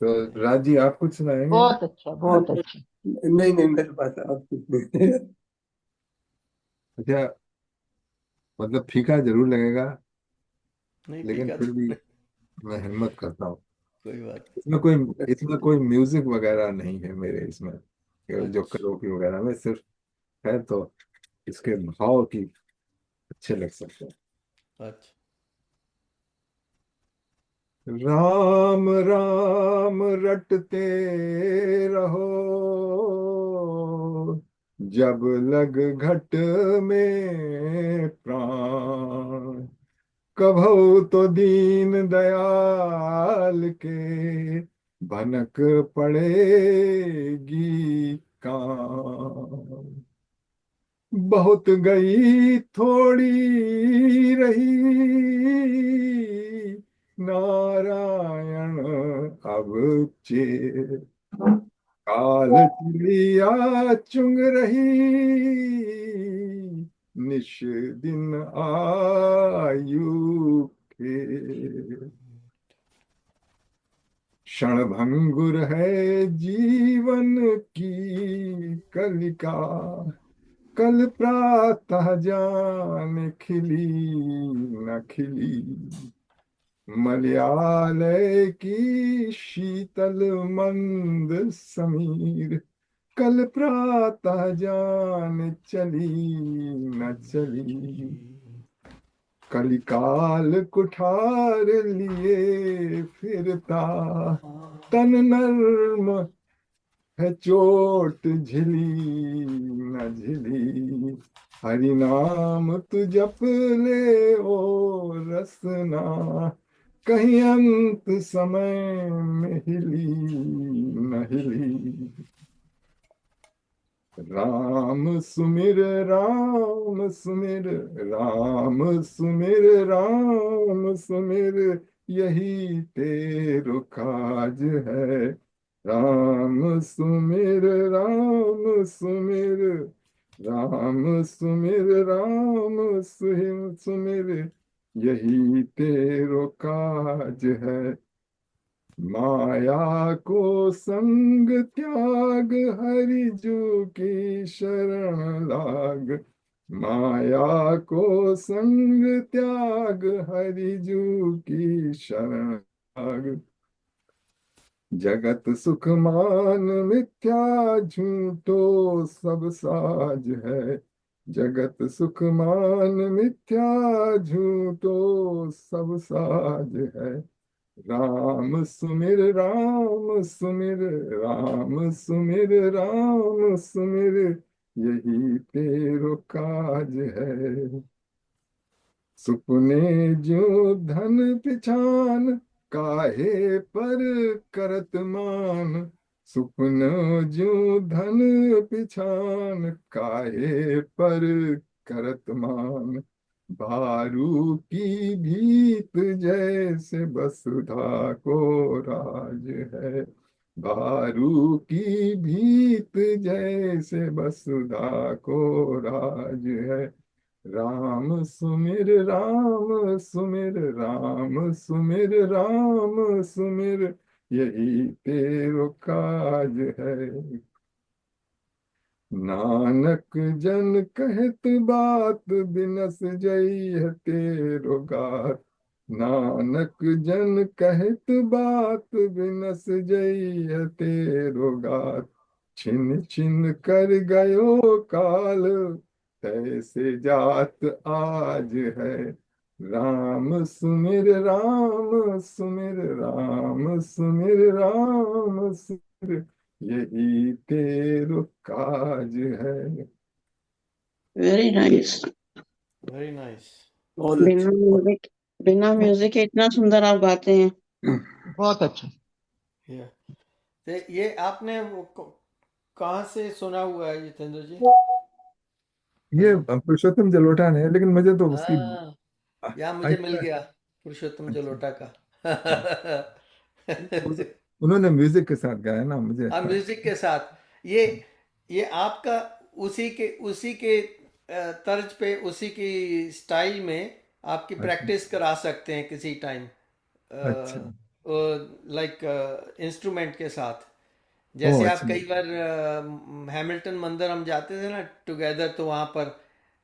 तो राज जी आप कुछ सुनाएंगे? बहुत अच्छा, बहुत अच्छा। नहीं नहीं, मेरे पास अब कुछ नहीं। अच्छा, मतलब फीका जरूर लगेगा, नहीं लेकिन फीका फिर भी तो मैं हिम्मत करता हूँ। कोई बात इसमें कोई म्यूजिक वगैरह नहीं है मेरे इसमें, नहीं। जो करोकी वगैरह में सिर्फ है, तो इसके भाव की अच्छे लग सकते हैं। अच्छा राम राम रटते रहो, जब लग घट में प्राण, कभो तो दीन दयाल के भनक पड़ेगी कान। बहुत गई थोड़ी रही, नारायण अब चेत, काल चिड़िया चुंग रही, निश दिन आयु के। क्षणभंगुर है जीवन की कलिका, कल प्रातः जान खिली न खिली। मलयालय की शीतल मंद समीर, कल प्रातः जान चली न चली। कलिकाल कुठार लिए फिरता, तन नर्म है चोट झिली न झिली। हरि नाम तु जप ले ओ रसना, कहीं अंत समय में हिली न हिली। राम सुमिर राम सुमिर, राम सुमिर राम सुमिर, यही तेरो काज है। राम सुमिर राम सुमिर, राम सुमिर राम सुमिर, यही तेरो काज है। माया को संग त्याग, हरि जू की शरण लाग। माया को संग त्याग, हरि जू की शरण लाग। जगत सुख मान मिथ्या, झूठो सब साज है। जगत सुख मान मिथ्या, झूठो सब साज है। राम सुमिर राम सुमिर, राम सुमिर राम सुमिर, यही तेरो काज है। सुपने जो धन पिछान, काहे पर करत मान। सुपन जो धन पिछान, काहे पर करत मान। भारू की भीत जैसे वसुधा को राज है। भारू की भीत जैसे वसुधा को राज है। राम सुमिर राम सुमिर, राम सुमिर राम सुमिर, यही तेरो काज है। नानक जन कहत बात, बिनस जई है तेरो गात। नानक जन कहत बात, बिनस जई है तेरो गात। छिन छिन कर गयो काल, तैसे जात आज है। राम सुमिर राम सुमिर, राम सुमिर राम सुमिर, यही तेरो काज है। Very nice. Very nice. बहुत बिना अच्छा। म्यूजिक, बिना म्यूजिक के इतना सुंदर आप गाते हैं। बहुत अच्छा। तो ये आपने कहाँ से सुना हुआ है जितेंद्र जी? ये पुरुषोत्तम जलोटा ने, लेकिन मुझे तो उसकी हाँ, यहाँ मुझे मिल गया पुरुषोत्तम जलोटा का। उन्होंने म्यूजिक के साथ गाया ना, मुझे हाँ, अच्छा म्यूजिक के साथ। ये आपका उसी के तर्ज पे, उसी की स्टाइल में आपकी अच्छा प्रैक्टिस करा सकते हैं किसी टाइम, अच्छा। लाइक इंस्ट्रूमेंट के साथ। ओ जैसे आप अच्छा। कई बार हैमिल्टन मंदिर हम जाते थे ना टुगेदर, तो वहाँ पर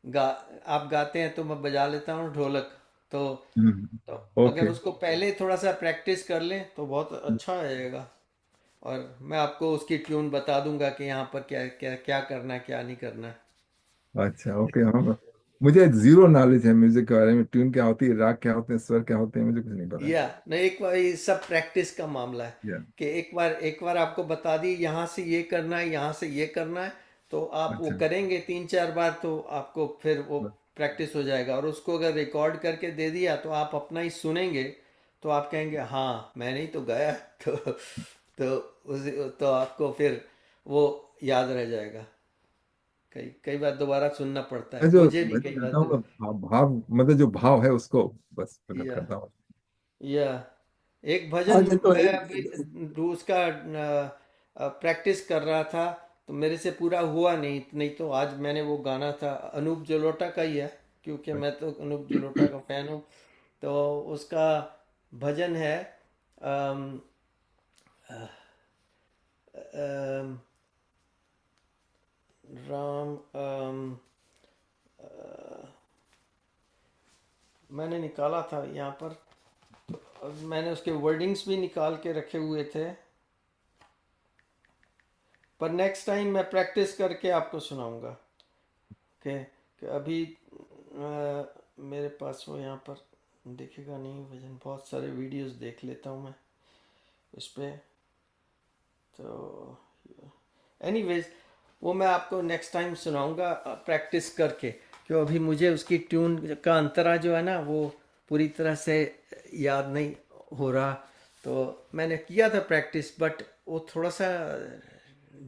गा आप गाते हैं तो मैं बजा लेता हूँ ढोलक। तो तो अगर ओके। उसको पहले थोड़ा सा प्रैक्टिस कर लें तो बहुत अच्छा आएगा। और मैं आपको उसकी ट्यून बता दूंगा कि यहाँ पर क्या क्या क्या करना है, क्या नहीं करना है। अच्छा ओके। हाँ, मुझे जीरो नॉलेज है म्यूजिक के बारे में। ट्यून क्या होती है, राग क्या होते हैं, स्वर क्या होते हैं, मुझे कुछ नहीं पता है। या नहीं, एक बार ये सब प्रैक्टिस का मामला है या कि एक बार आपको बता दी यहाँ से ये करना है, यहाँ से ये करना है, तो आप वो अच्छा। करेंगे 3-4 बार, तो आपको फिर वो प्रैक्टिस हो जाएगा। और उसको अगर रिकॉर्ड करके दे दिया तो आप अपना ही सुनेंगे, तो आप कहेंगे हाँ मैंने ही तो गाया। तो उस तो आपको फिर वो याद रह जाएगा। कई कई बार दोबारा सुनना पड़ता मैं है, जो मुझे भी भजन कई बार गाता हूँ, भाव मतलब जो भाव है उसको बस प्रकट या करता हूँ। या एक हाँ भजन ये तो है। मैं अभी उसका प्रैक्टिस कर रहा था, तो मेरे से पूरा हुआ नहीं। नहीं तो आज मैंने वो गाना था, अनूप जलोटा का ही है, क्योंकि मैं तो अनूप जलोटा का फैन हूँ। तो उसका भजन है अम, अम, राम मैंने निकाला था यहाँ पर, और मैंने उसके वर्डिंग्स भी निकाल के रखे हुए थे, पर नेक्स्ट टाइम मैं प्रैक्टिस करके आपको सुनाऊंगा। कि अभी मेरे पास वो यहाँ पर दिखेगा नहीं भजन, बहुत सारे वीडियोस देख लेता हूँ मैं उस पर। तो एनीवेज वो मैं आपको नेक्स्ट टाइम सुनाऊंगा प्रैक्टिस करके, क्यों अभी मुझे उसकी ट्यून का अंतरा जो है ना वो पूरी तरह से याद नहीं हो रहा। तो मैंने किया था प्रैक्टिस, बट वो थोड़ा सा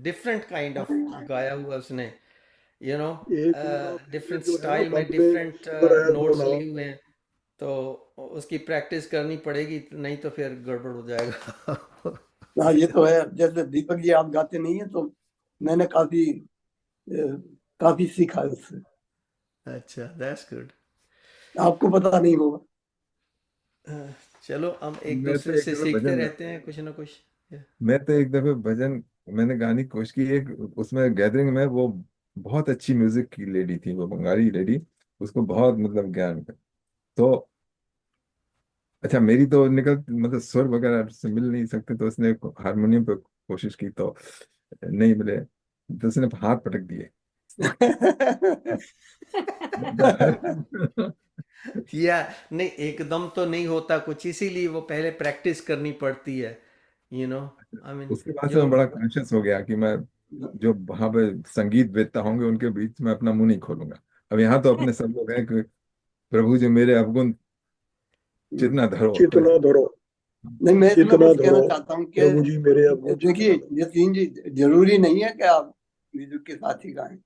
डिफरेंट काइंड ऑफ गाया हुआ उसने, यू नो, एक मेरा फेवरेट डिफरेंट जो है ना, स्टाइल में बंद में डिफरेंट सिंगर है नोट्स दोनों। लिए हुए हैं। तो उसकी प्रैक्टिस करनी पड़ेगी, नहीं तो फिर गड़बड़ हो जाएगा। हाँ ये तो है। जैसे दीपक जी आप गाते नहीं है, तो मैंने काफी सीखा है उससे। अच्छा, दैट्स गुड। आपको पता नहीं होगा। चलो हम एक मैं तो दूसरे एक से दफे सीखते भजन रहते हैं कुछ ना कुछ। मैं तो एक दफे भजन मैंने गाने की कोशिश की। एक उसमें गैदरिंग में वो बहुत अच्छी म्यूजिक की लेडी थी, वो बंगाली लेडी, उसको बहुत मतलब ज्ञान था। तो अच्छा, मेरी तो निकल मतलब स्वर वगैरह से मिल नहीं सकते, तो उसने हारमोनियम पे कोशिश की तो नहीं मिले, तो उसने हाथ पटक दिए। या नहीं, एकदम तो नहीं होता कुछ, इसीलिए वो पहले प्रैक्टिस करनी पड़ती है, यू नो। आई मीन उसके बाद से जो मैं बड़ा कॉन्शियस हो गया कि मैं जो वहां पे संगीत वेदता होंगे उनके बीच में अपना मुंह नहीं खोलूंगा। अब यहाँ तो अपने सब लोग हैं कि प्रभु जी मेरे अवगुण जितना धरो, तो चेतना धरो, नहीं, मैं इसमें चेतना कुछ कहना धरो, चाहता हूँ कि प्रभु जी मेरे अवगुण देखिए, चेतना धरो। यतीन जी, जरूरी नहीं है कि आप म्यूजिक के साथ ही गाएं।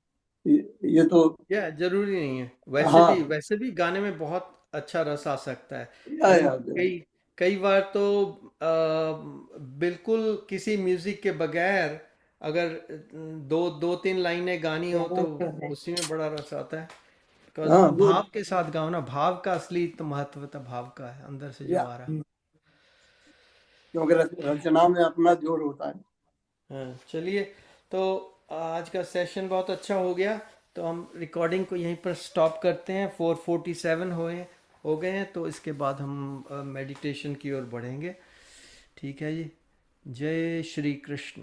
ये तो, या जरूरी नहीं है, हाँ, वैसे भी गाने में बहुत अच्छा रस आ सकता है। आई मीन या कई कई बार तो बिल्कुल किसी म्यूजिक के बगैर अगर दो दो तीन लाइनें गानी हो तो उसी में बड़ा रस आता है। बिकॉज हाँ, वो, भाव के साथ गाओ ना, भाव का असली तो महत्व तो भाव का है, अंदर से जो या आ रहा। क्योंकि रचना में अपना जोर होता है। हाँ चलिए, तो आज का सेशन बहुत अच्छा हो गया, तो हम रिकॉर्डिंग को यहीं पर स्टॉप करते हैं। 4:47 हो गए हैं, तो इसके बाद हम मेडिटेशन की ओर बढ़ेंगे। ठीक है जी। जय श्री कृष्ण।